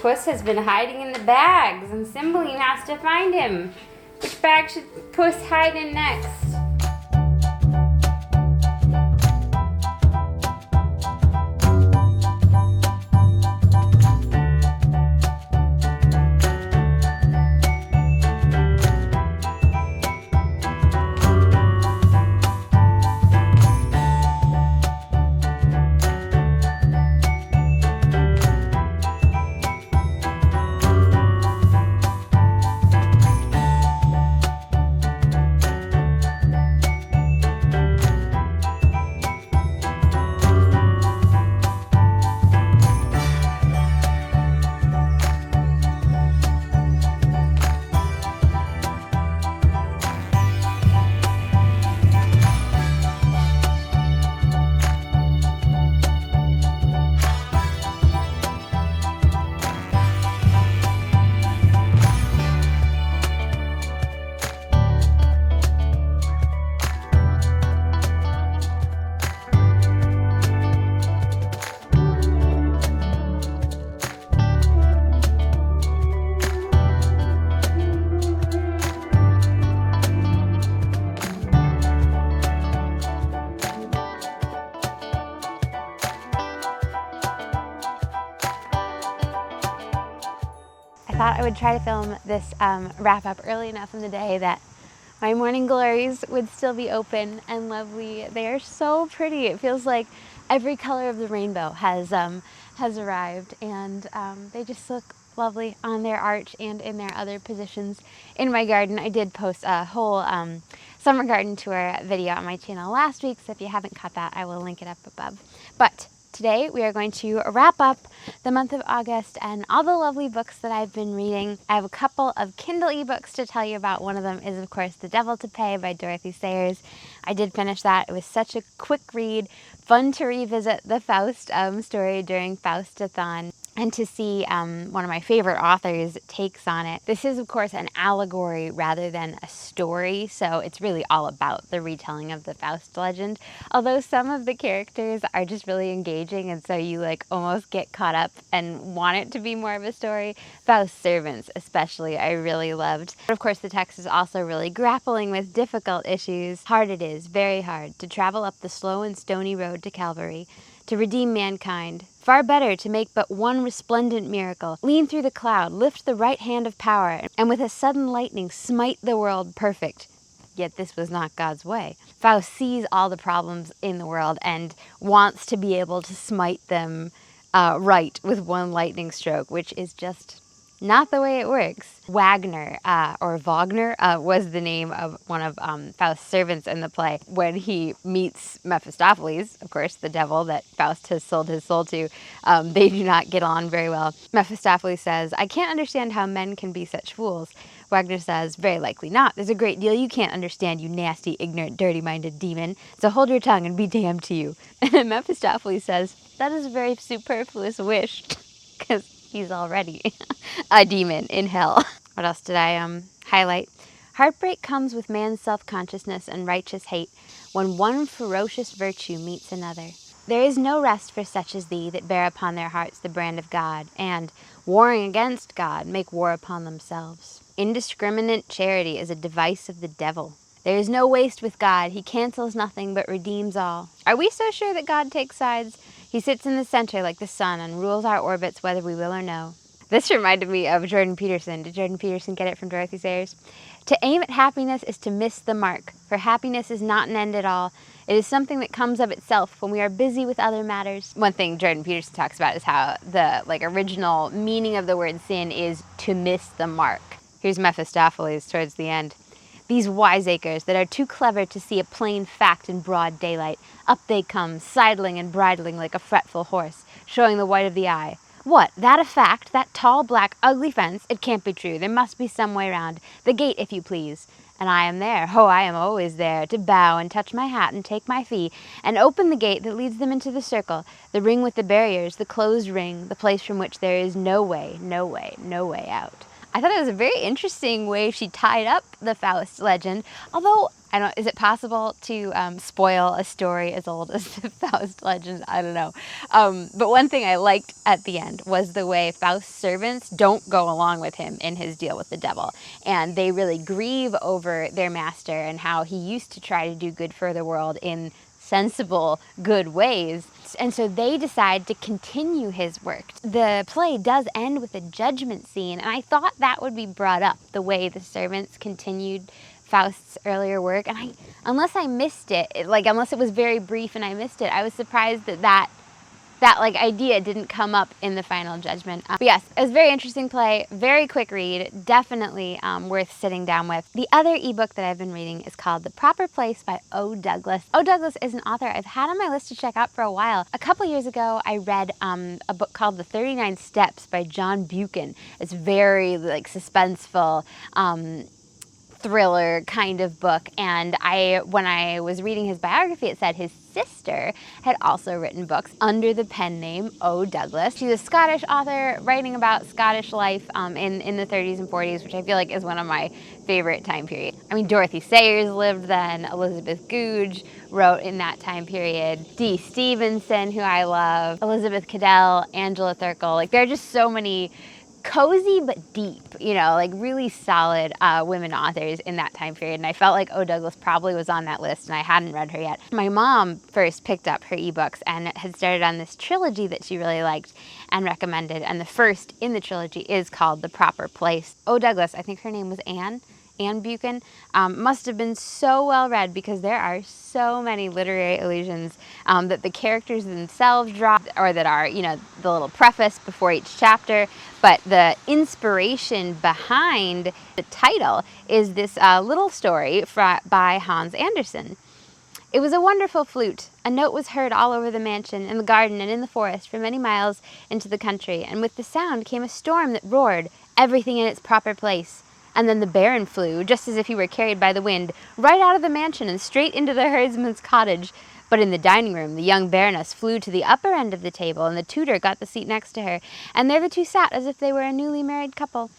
Puss has been hiding in the bags, and Cymbeline has to find him. Which bag should Puss hide in next? I thought I would try to film this wrap up early enough in the day that my morning glories would still be open and lovely. They are so pretty. It feels like every color of the rainbow has arrived, and they just look lovely on their arch and in their other positions in my garden. I did post a whole summer garden tour video on my channel last week, so if you haven't caught that, I will link it up above. But today we are going to wrap up the month of August and all the lovely books that I've been reading. I have a couple of Kindle ebooks to tell you about. One of them is, of course, The Devil to Pay by Dorothy Sayers. I did finish that. It was such a quick read, fun to revisit the Faust story during Faustathon. and to see one of my favorite authors' takes on it. This is, of course, an allegory rather than a story, so it's really all about the retelling of the Faust legend. Although some of the characters are just really engaging, and so you like almost get caught up and want it to be more of a story. Faust's servants, especially, I really loved. But of course, the text is also really grappling with difficult issues. Hard it is, very hard, to travel up the slow and stony road to Calvary, to redeem mankind. Far better to make but one resplendent miracle, lean through the cloud, lift the right hand of power, and with a sudden lightning smite the world perfect. Yet this was not God's way. Faust sees all the problems in the world and wants to be able to smite them right with one lightning stroke, which is just not the way it works. Wagner, was the name of one of Faust's servants in the play. When he meets Mephistopheles, of course, the devil that Faust has sold his soul to, they do not get on very well. Mephistopheles says, "I can't understand how men can be such fools." Wagner says, "Very likely not. There's a great deal you can't understand, you nasty, ignorant, dirty-minded demon. So hold your tongue and be damned to you." And Mephistopheles says, "That is a very superfluous wish," because he's already a demon in hell. What else did I highlight? Heartbreak comes with man's self-consciousness and righteous hate when one ferocious virtue meets another. There is no rest for such as thee that bear upon their hearts the brand of God, and, warring against God, make war upon themselves. Indiscriminate charity is a device of the devil. There is no waste with God. He cancels nothing but redeems all. Are we so sure that God takes sides? He sits in the center like the sun and rules our orbits whether we will or no. This reminded me of Jordan Peterson. Did Jordan Peterson get it from Dorothy Sayers? To aim at happiness is to miss the mark, for happiness is not an end at all. It is something that comes of itself when we are busy with other matters. One thing Jordan Peterson talks about is how the original meaning of the word sin is to miss the mark. Here's Mephistopheles towards the end. These wiseacres that are too clever to see a plain fact in broad daylight, up they come, sidling and bridling like a fretful horse, showing the white of the eye. What, that a fact? That tall, black, ugly fence? It can't be true. There must be some way round. The gate, if you please. And I am there. Oh, I am always there, to bow and touch my hat and take my fee, and open the gate that leads them into the circle, the ring with the barriers, the closed ring, the place from which there is no way, no way, no way out. I thought it was a very interesting way she tied up the Faust legend, although, is it possible to spoil a story as old as the Faust legend? I don't know. But one thing I liked at the end was the way Faust's servants don't go along with him in his deal with the devil. And they really grieve over their master and how he used to try to do good for the world in sensible, good ways. And so they decide to continue his work. The play does end with a judgment scene, and I thought that would be brought up, the way the servants continued Faust's earlier work. And unless I missed it, unless it was very brief and I missed it, I was surprised that idea didn't come up in the final judgment. But yes, it was a very interesting play, very quick read, definitely worth sitting down with. The other ebook that I've been reading is called The Proper Place by O. Douglas. O. Douglas is an author I've had on my list to check out for a while. A couple years ago, I read a book called The 39 Steps by John Buchan. It's very suspenseful, thriller kind of book, and when I was reading his biography, it said his sister had also written books under the pen name O. Douglas. She's a Scottish author writing about Scottish life in the 30s and 40s, which I feel like is one of my favorite time periods. I mean, Dorothy Sayers lived then, Elizabeth Goudge wrote in that time period, D. Stevenson, who I love, Elizabeth Cadell, Angela Thirkell. There are just so many cozy but deep, really solid women authors in that time period. And I felt like O. Douglas probably was on that list, and I hadn't read her yet. My mom first picked up her ebooks and had started on this trilogy that she really liked and recommended. And the first in the trilogy is called The Proper Place. O. Douglas, I think her name was Anne Buchan, must have been so well read because there are so many literary allusions that the characters themselves draw, or that are, the little preface before each chapter. But the inspiration behind the title is this little story by Hans Andersen. It was a wonderful flute. A note was heard all over the mansion, in the garden, and in the forest for many miles into the country, and with the sound came a storm that roared, everything in its proper place. And then the Baron flew, just as if he were carried by the wind, right out of the mansion and straight into the herdsman's cottage. But in the dining room, the young Baroness flew to the upper end of the table, and the tutor got the seat next to her, and there the two sat as if they were a newly married couple.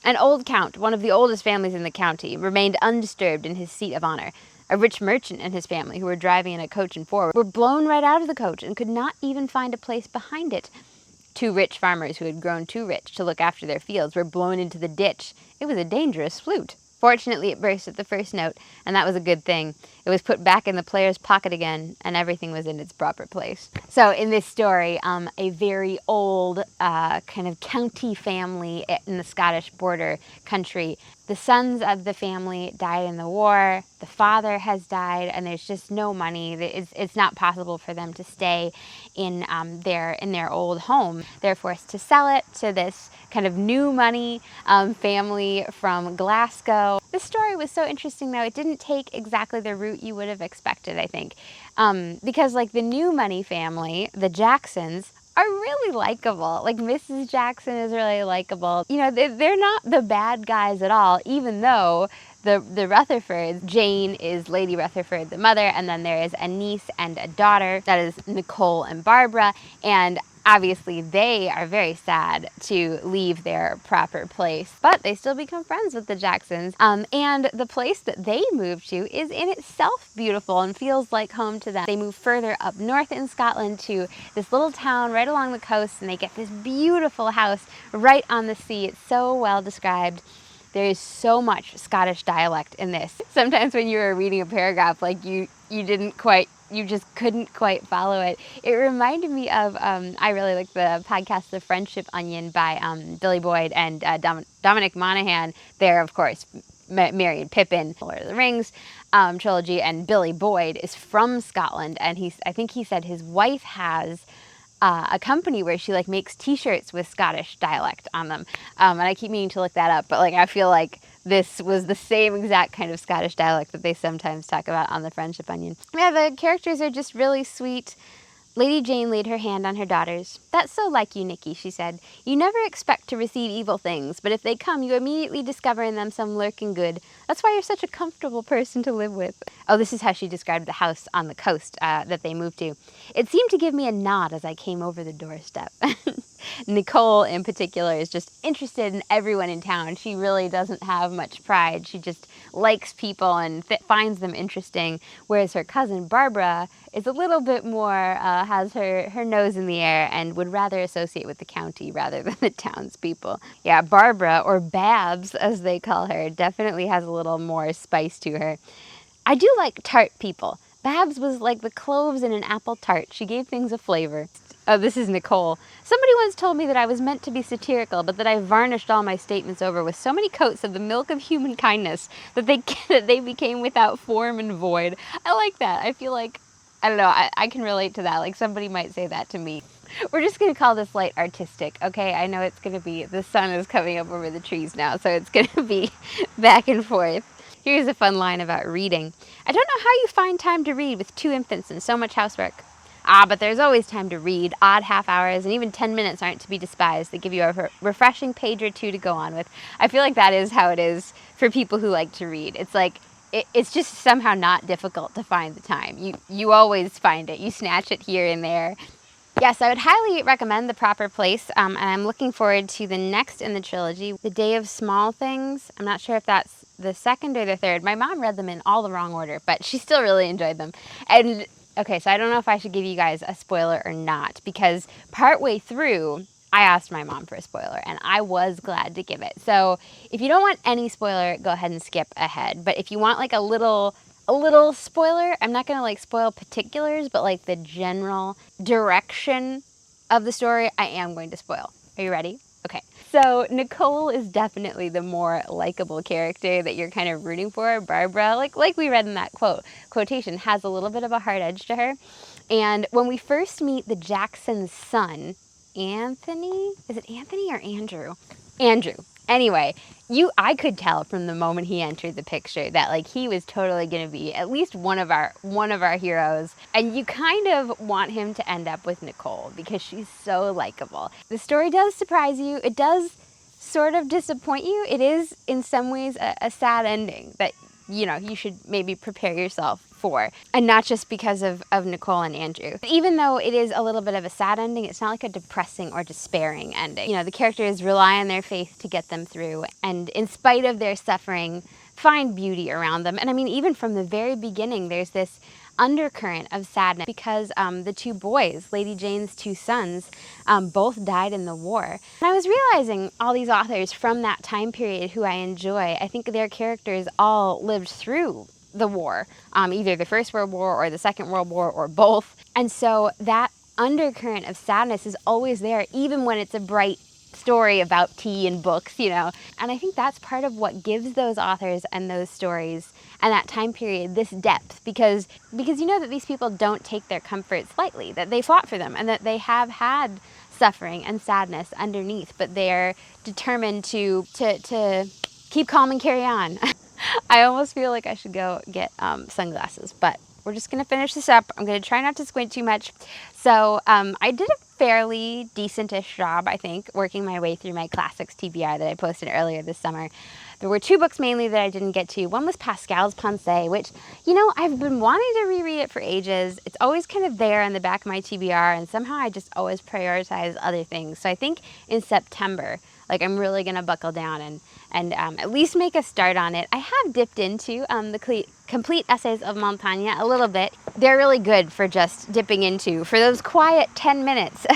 An old count, one of the oldest families in the county, remained undisturbed in his seat of honor. A rich merchant and his family, who were driving in a coach and four, were blown right out of the coach and could not even find a place behind it. Two rich farmers who had grown too rich to look after their fields were blown into the ditch. It was a dangerous flute. Fortunately, it burst at the first note, and that was a good thing. It was put back in the player's pocket again, and everything was in its proper place. So in this story, a very old kind of county family in the Scottish border country. The sons of the family died in the war. The father has died, and there's just no money. It's not possible for them to stay in their old home. They're forced to sell it to this kind of new money family from Glasgow. This story was so interesting, though. It didn't take exactly the route you would have expected, I think, because like the new money family, the Jacksons, are really likable. Like Mrs. Jackson is really likable. You know, they're not the bad guys at all, even though the Rutherfords, Jane is Lady Rutherford, the mother, and then there is a niece and a daughter, that is Nicole and Barbara, and obviously they are very sad to leave their proper place, but they still become friends with the Jacksons. And the place that they move to is in itself beautiful and feels like home to them. They move further up north in Scotland to this little town right along the coast, and they get this beautiful house right on the sea. It's so well described. There is so much Scottish dialect in this. Sometimes when you were reading a paragraph, like you just couldn't quite follow it. It reminded me of, I really like the podcast The Friendship Onion by Billy Boyd and Dominic Monaghan. They're, of course, Merry and Pippin, Lord of the Rings trilogy, and Billy Boyd is from Scotland, and I think he said his wife has a company where she like makes t-shirts with Scottish dialect on them. And I keep meaning to look that up, but like I feel like this was the same exact kind of Scottish dialect that they sometimes talk about on The Friendship Onion. Yeah, the characters are just really sweet. Lady Jane laid her hand on her daughter's. "That's so like you, Nicky," she said. "You never expect to receive evil things, but if they come, you immediately discover in them some lurking good. That's why you're such a comfortable person to live with." Oh, this is how she described the house on the coast that they moved to. "It seemed to give me a nod as I came over the doorstep." Nicole, in particular, is just interested in everyone in town. She really doesn't have much pride. She just likes people and finds them interesting, whereas her cousin Barbara is a little bit more, has her nose in the air and would rather associate with the county rather than the townspeople. Yeah, Barbara, or Babs as they call her, definitely has a little more spice to her. I do like tart people. Babs was like the cloves in an apple tart. She gave things a flavor. Oh, this is Nicole. "Somebody once told me that I was meant to be satirical, but that I varnished all my statements over with so many coats of the milk of human kindness that they became without form and void." I like that. I feel like, I don't know, I can relate to that. Like somebody might say that to me. We're just going to call this light artistic, okay? I know it's going to be, the sun is coming up over the trees now, so it's going to be back and forth. Here's a fun line about reading. "I don't know how you find time to read with 2 infants and so much housework." "Ah, but there's always time to read. Odd half hours and even 10 minutes aren't to be despised. They give you a refreshing page or two to go on with." I feel like that is how it is for people who like to read. It's like, it's just somehow not difficult to find the time. You always find it. You snatch it here and there. Yes, I would highly recommend The Proper Place, and I'm looking forward to the next in the trilogy, The Day of Small Things. I'm not sure if that's the second or the third. My mom read them in all the wrong order, but she still really enjoyed them. And okay, so I don't know if I should give you guys a spoiler or not, because partway through, I asked my mom for a spoiler, and I was glad to give it. So if you don't want any spoiler, go ahead and skip ahead. But if you want like a little spoiler, I'm not going to like spoil particulars, but like the general direction of the story, I am going to spoil. Are you ready? Okay. So Nicole is definitely the more likable character that you're kind of rooting for. Barbara, like we read in that quotation, has a little bit of a hard edge to her. And when we first meet the Jackson's son, Anthony, is it Anthony or Andrew? Andrew. Anyway, I could tell from the moment he entered the picture that like he was totally going to be at least one of our heroes, and you kind of want him to end up with Nicole because she's so likable. The story does surprise you. It does sort of disappoint you. It is in some ways a sad ending that, you know, you should maybe prepare yourself before, and not just because of Nicole and Andrew. Even though it is a little bit of a sad ending, it's not like a depressing or despairing ending. You know, the characters rely on their faith to get them through, and in spite of their suffering, find beauty around them. And I mean, even from the very beginning, there's this undercurrent of sadness because the two boys, Lady Jane's two sons, both died in the war. And I was realizing all these authors from that time period who I enjoy, I think their characters all lived through the war, either the First World War or the Second World War or both. And so that undercurrent of sadness is always there, even when it's a bright story about tea and books, you know. And I think that's part of what gives those authors and those stories and that time period this depth, because you know that these people don't take their comforts lightly, that they fought for them and that they have had suffering and sadness underneath, but they're determined to keep calm and carry on. I almost feel like I should go get sunglasses, but we're just going to finish this up. I'm going to try not to squint too much. So I did a fairly decentish job, I think, working my way through my classics TBR that I posted earlier this summer. There were two books mainly that I didn't get to. One was Pascal's Pensée, which, you know, I've been wanting to reread it for ages. It's always kind of there in the back of my TBR, and somehow I just always prioritize other things. So I think in September, like, I'm really going to buckle down and at least make a start on it. I have dipped into the complete essays of Montaigne a little bit. They're really good for just dipping into, for those quiet 10 minutes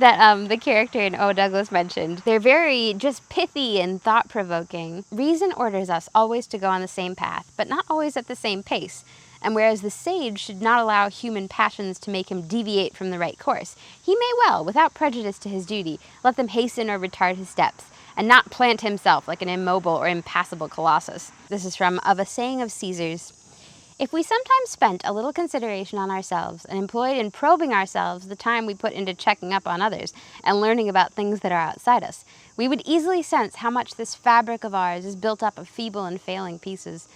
that the character in O. Douglas mentioned. They're very just pithy and thought-provoking. Reason orders us always to go on the same path, but not always at the same pace. And whereas the sage should not allow human passions to make him deviate from the right course, he may well, without prejudice to his duty, let them hasten or retard his steps, and not plant himself like an immobile or impassible colossus. This is from Of a Saying of Caesar's. If we sometimes spent a little consideration on ourselves and employed in probing ourselves the time we put into checking up on others and learning about things that are outside us, we would easily sense how much this fabric of ours is built up of feeble and failing pieces.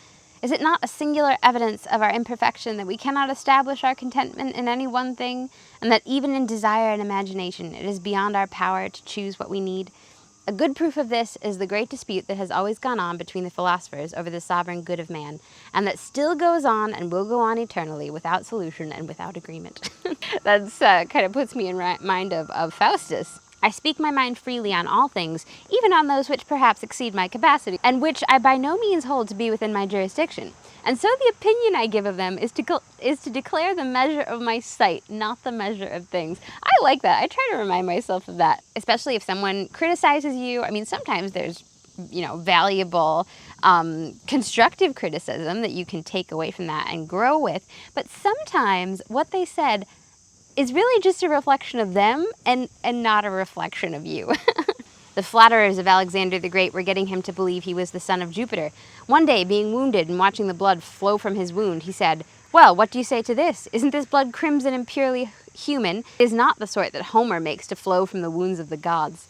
Is it not a singular evidence of our imperfection that we cannot establish our contentment in any one thing, and that even in desire and imagination it is beyond our power to choose what we need? A good proof of this is the great dispute that has always gone on between the philosophers over the sovereign good of man, and that still goes on and will go on eternally without solution and without agreement. That's kind of puts me in mind of Faustus. I speak my mind freely on all things, even on those which perhaps exceed my capacity, and which I by no means hold to be within my jurisdiction. And so the opinion I give of them is to declare the measure of my sight, not the measure of things. I like that. I try to remind myself of that, especially if someone criticizes you. I mean, sometimes there's, you know, valuable, constructive criticism that you can take away from that and grow with. But sometimes what they said is really just a reflection of them and not a reflection of you. The flatterers of Alexander the Great were getting him to believe he was the son of Jupiter. One day, being wounded and watching the blood flow from his wound, he said, "Well, what do you say to this? Isn't this blood crimson and purely human? It is not the sort that Homer makes to flow from the wounds of the gods."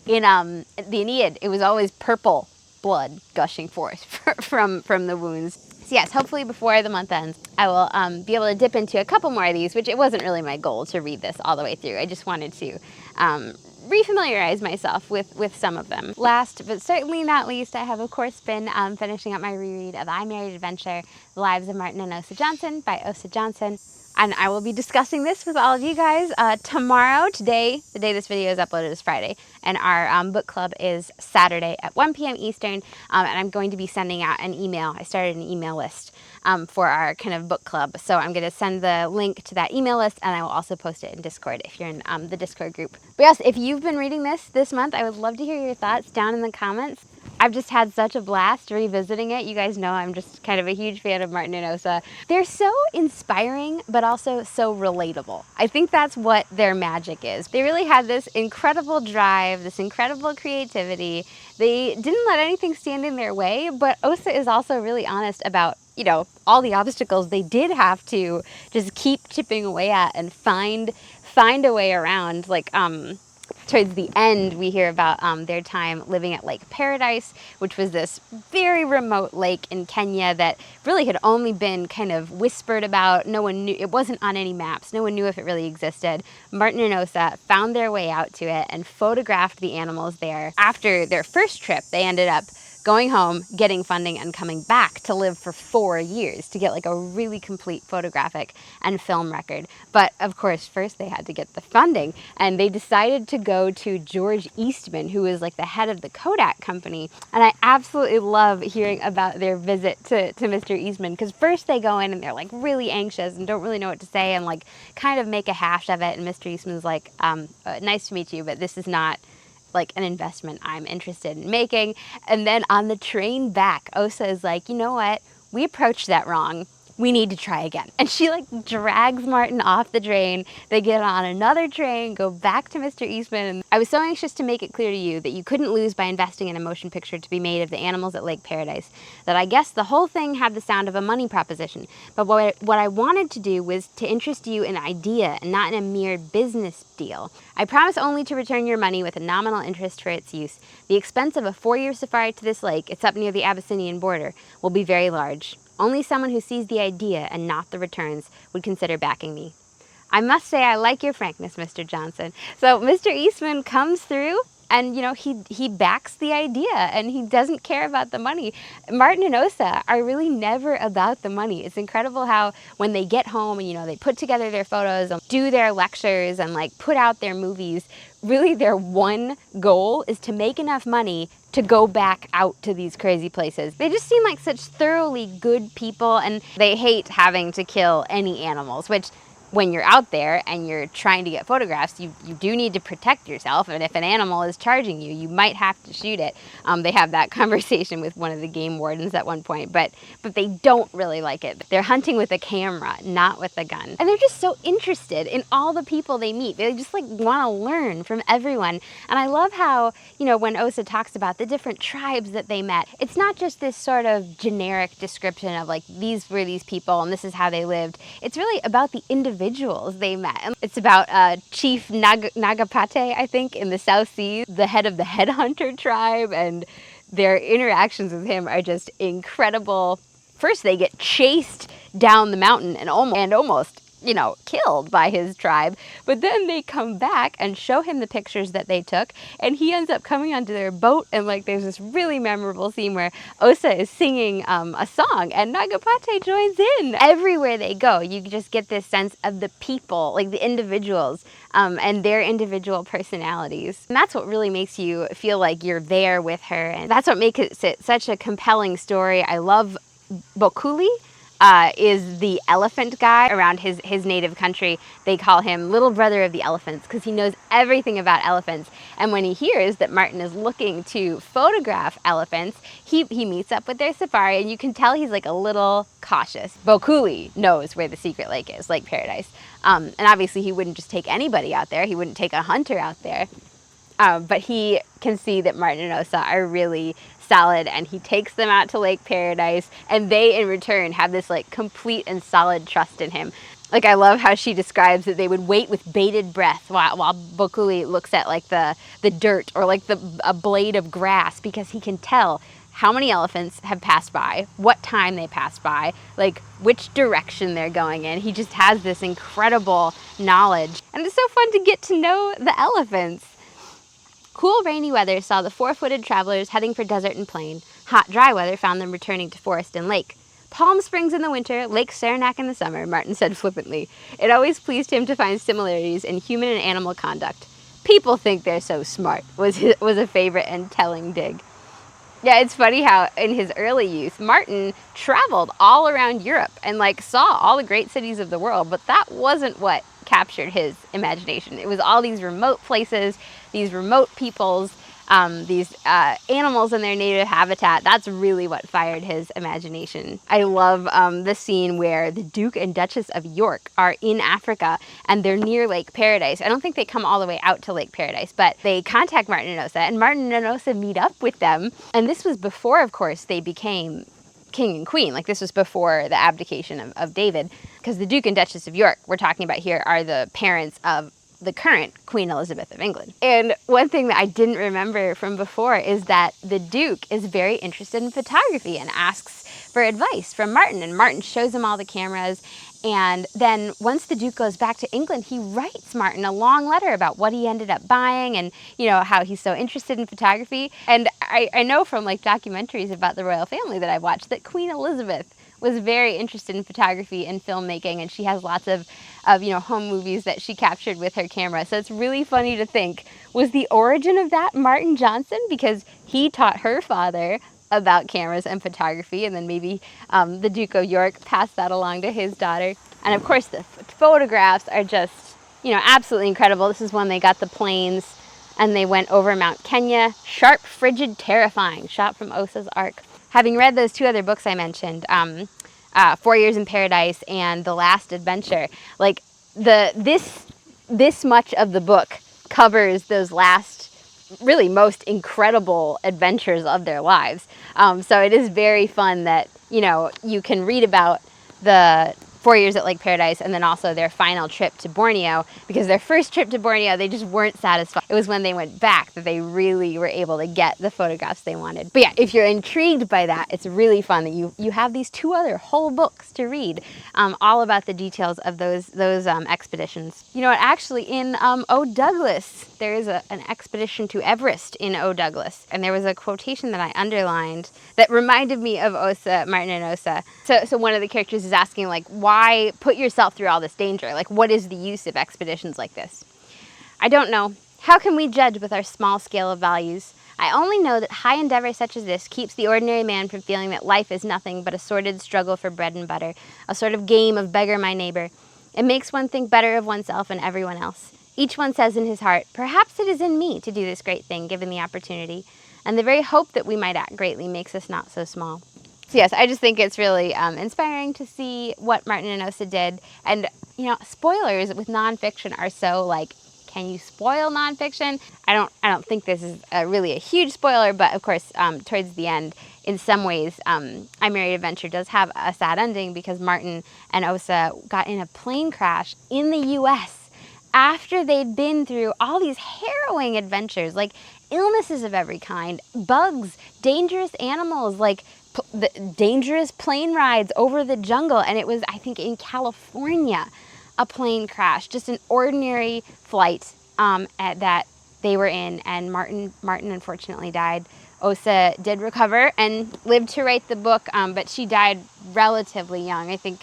In the Aeneid, it was always purple blood gushing forth from the wounds. So yes, hopefully before the month ends, I will be able to dip into a couple more of these, which it wasn't really my goal to read this all the way through. I just wanted to refamiliarize myself with some of them. Last, but certainly not least, I have of course been finishing up my reread of I Married Adventure, The Lives of Martin and Osa Johnson by Osa Johnson. And I will be discussing this with all of you guys tomorrow. Today, the day this video is uploaded, is Friday, and our book club is Saturday at 1 p.m. Eastern, and I'm going to be sending out an email. I started an email list for our kind of book club, so I'm going to send the link to that email list, and I will also post it in Discord if you're in the Discord group. But yes, if you've been reading this month, I would love to hear your thoughts down in the comments. I've just had such a blast revisiting it. You guys know I'm just kind of a huge fan of Martin and Osa. They're so inspiring, but also so relatable. I think that's what their magic is. They really had this incredible drive, this incredible creativity. They didn't let anything stand in their way, but Osa is also really honest about, you know, all the obstacles they did have to just keep chipping away at and find a way around. Like, towards the end, we hear about their time living at Lake Paradise, which was this very remote lake in Kenya that really had only been kind of whispered about. No one knew, it wasn't on any maps. No one knew if it really existed. Martin and Osa found their way out to it and photographed the animals there. After their first trip, they ended up going home, getting funding, and coming back to live for 4 years to get like a really complete photographic and film record. But of course, first they had to get the funding, and they decided to go to George Eastman, who is like the head of the Kodak company. And I absolutely love hearing about their visit to Mr. Eastman, because first they go in and they're like really anxious and don't really know what to say and like kind of make a hash of it. And Mr. Eastman's like, nice to meet you, but this is not like an investment I'm interested in making. And then on the train back, Osa is like, you know what? We approached that wrong. We need to try again. And she like drags Martin off the train. They get on another train, go back to Mr. Eastman. I was so anxious to make it clear to you that you couldn't lose by investing in a motion picture to be made of the animals at Lake Paradise, that I guess the whole thing had the sound of a money proposition. But what I wanted to do was to interest you in an idea and not in a mere business deal. I promise only to return your money with a nominal interest for its use. The expense of a 4-year safari to this lake, it's up near the Abyssinian border, will be very large. Only someone who sees the idea and not the returns would consider backing me. I must say I like your frankness, Mr. Johnson. So Mr. Eastman comes through and, you know, he backs the idea and he doesn't care about the money. Martin and Osa are really never about the money. It's incredible how when they get home and, you know, they put together their photos and do their lectures and like put out their movies, really their one goal is to make enough money to go back out to these crazy places. They just seem like such thoroughly good people, and they hate having to kill any animals, which when you're out there and you're trying to get photographs, you do need to protect yourself. And if an animal is charging you, you might have to shoot it. They have that conversation with one of the game wardens at one point, but they don't really like it. They're hunting with a camera, not with a gun. And they're just so interested in all the people they meet. They just like want to learn from everyone. And I love how, you know, when Osa talks about the different tribes that they met, it's not just this sort of generic description of like, these were these people and this is how they lived. It's really about the individuals they met. And it's about Chief Nagapate, I think, in the South Seas, the head of the headhunter tribe, and their interactions with him are just incredible. First, they get chased down the mountain and almost, you know, killed by his tribe. But then they come back and show him the pictures that they took, and he ends up coming onto their boat, and like there's this really memorable scene where Osa is singing a song and Nagapate joins in. Everywhere they go, you just get this sense of the people, like the individuals, and their individual personalities. And that's what really makes you feel like you're there with her, and that's what makes it such a compelling story. I love Bokuli. Is the elephant guy around his native country. They call him Little Brother of the Elephants because he knows everything about elephants. And when he hears that Martin is looking to photograph elephants, he meets up with their safari, and you can tell he's like a little cautious. Bokuli knows where the secret lake is, Lake Paradise. And obviously he wouldn't just take anybody out there. He wouldn't take a hunter out there. But he can see that Martin and Osa are really solid, and he takes them out to Lake Paradise, and they in return have this like complete and solid trust in him. Like, I love how she describes that they would wait with bated breath while Bokuli looks at like the dirt or like a blade of grass, because he can tell how many elephants have passed by, what time they passed by, like which direction they're going in. He just has this incredible knowledge, and it's so fun to get to know the elephants. Cool, rainy weather saw the four-footed travelers heading for desert and plain. Hot, dry weather found them returning to forest and lake. Palm Springs in the winter, Lake Saranac in the summer, Martin said flippantly. It always pleased him to find similarities in human and animal conduct. People think they're so smart, was a favorite and telling dig. Yeah, it's funny how in his early youth, Martin traveled all around Europe and like saw all the great cities of the world, but that wasn't what captured his imagination. It was all these remote places, these remote peoples, these animals in their native habitat. That's really what fired his imagination. I love the scene where the Duke and Duchess of York are in Africa and they're near Lake Paradise. I don't think they come all the way out to Lake Paradise, but they contact Martin and Osa, and Martin and Osa meet up with them. And this was before, of course, they became king and queen. Like, this was before the abdication of David, because the Duke and Duchess of York we're talking about here are the parents of the current Queen Elizabeth of England. And one thing that I didn't remember from before is that the Duke is very interested in photography and asks for advice from Martin, and Martin shows him all the cameras. And then once the Duke goes back to England, he writes Martin a long letter about what he ended up buying and, you know, how he's so interested in photography. And I know from like documentaries about the royal family that I've watched that Queen Elizabeth was very interested in photography and filmmaking, and she has lots of home movies that she captured with her camera. So it's really funny to think, was the origin of that Martin Johnson? Because he taught her father about cameras and photography, and then maybe the Duke of York passed that along to his daughter. And of course the photographs are just, absolutely incredible. This is when they got the planes and they went over Mount Kenya. Sharp, frigid, terrifying, shot from Osa's Ark. Having read those two other books I mentioned, 4 Years in Paradise and The Last Adventure, like this much of the book covers those last, really most incredible adventures of their lives. So it is very fun that, you can read about the 4 years at Lake Paradise and then also their final trip to Borneo, because their first trip to Borneo, they just weren't satisfied. It was when they went back that they really were able to get the photographs they wanted. But yeah, if you're intrigued by that, it's really fun that you have these two other whole books to read, all about the details of those expeditions. Actually in O. Douglas, there is an expedition to Everest in O. Douglas, and there was a quotation that I underlined that reminded me of Martin and Osa. So one of the characters is asking, like, why put yourself through all this danger? Like, what is the use of expeditions like this? I don't know. How can we judge with our small scale of values? I only know that high endeavor such as this keeps the ordinary man from feeling that life is nothing but a sordid struggle for bread and butter, a sort of game of beggar my neighbor. It makes one think better of oneself and everyone else. Each one says in his heart, perhaps it is in me to do this great thing, given the opportunity. And the very hope that we might act greatly makes us not so small. So yes, I just think it's really inspiring to see what Martin and Osa did. And, spoilers with nonfiction are so, like, can you spoil nonfiction? I don't think this is really a huge spoiler, but of course, towards the end, in some ways, I Married Adventure does have a sad ending, because Martin and Osa got in a plane crash in the U.S. after they'd been through all these harrowing adventures, like illnesses of every kind, bugs, dangerous animals, like the dangerous plane rides over the jungle. And it was, I think, in California, a plane crash, just an ordinary flight that they were in, and Martin unfortunately died. Osa did recover and lived to write the book, but she died relatively young. I think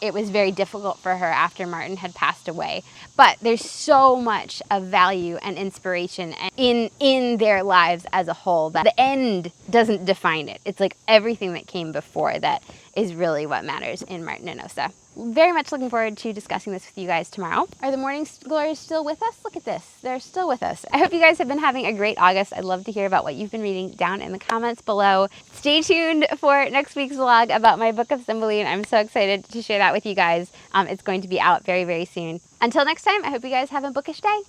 it was very difficult for her after Martin had passed away. But there's so much of value and inspiration in their lives as a whole that the end doesn't define it. It's like everything that came before that is really what matters in Martin and Osa. Very much looking forward to discussing this with you guys tomorrow. Are the Morning Glories still with us? Look at this. They're still with us. I hope you guys have been having a great August. I'd love to hear about what you've been reading down in the comments below. Stay tuned for next week's vlog about my book of Cymbeline. I'm so excited to share that with you guys. It's going to be out very, very soon. Until next time, I hope you guys have a bookish day.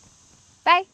Bye.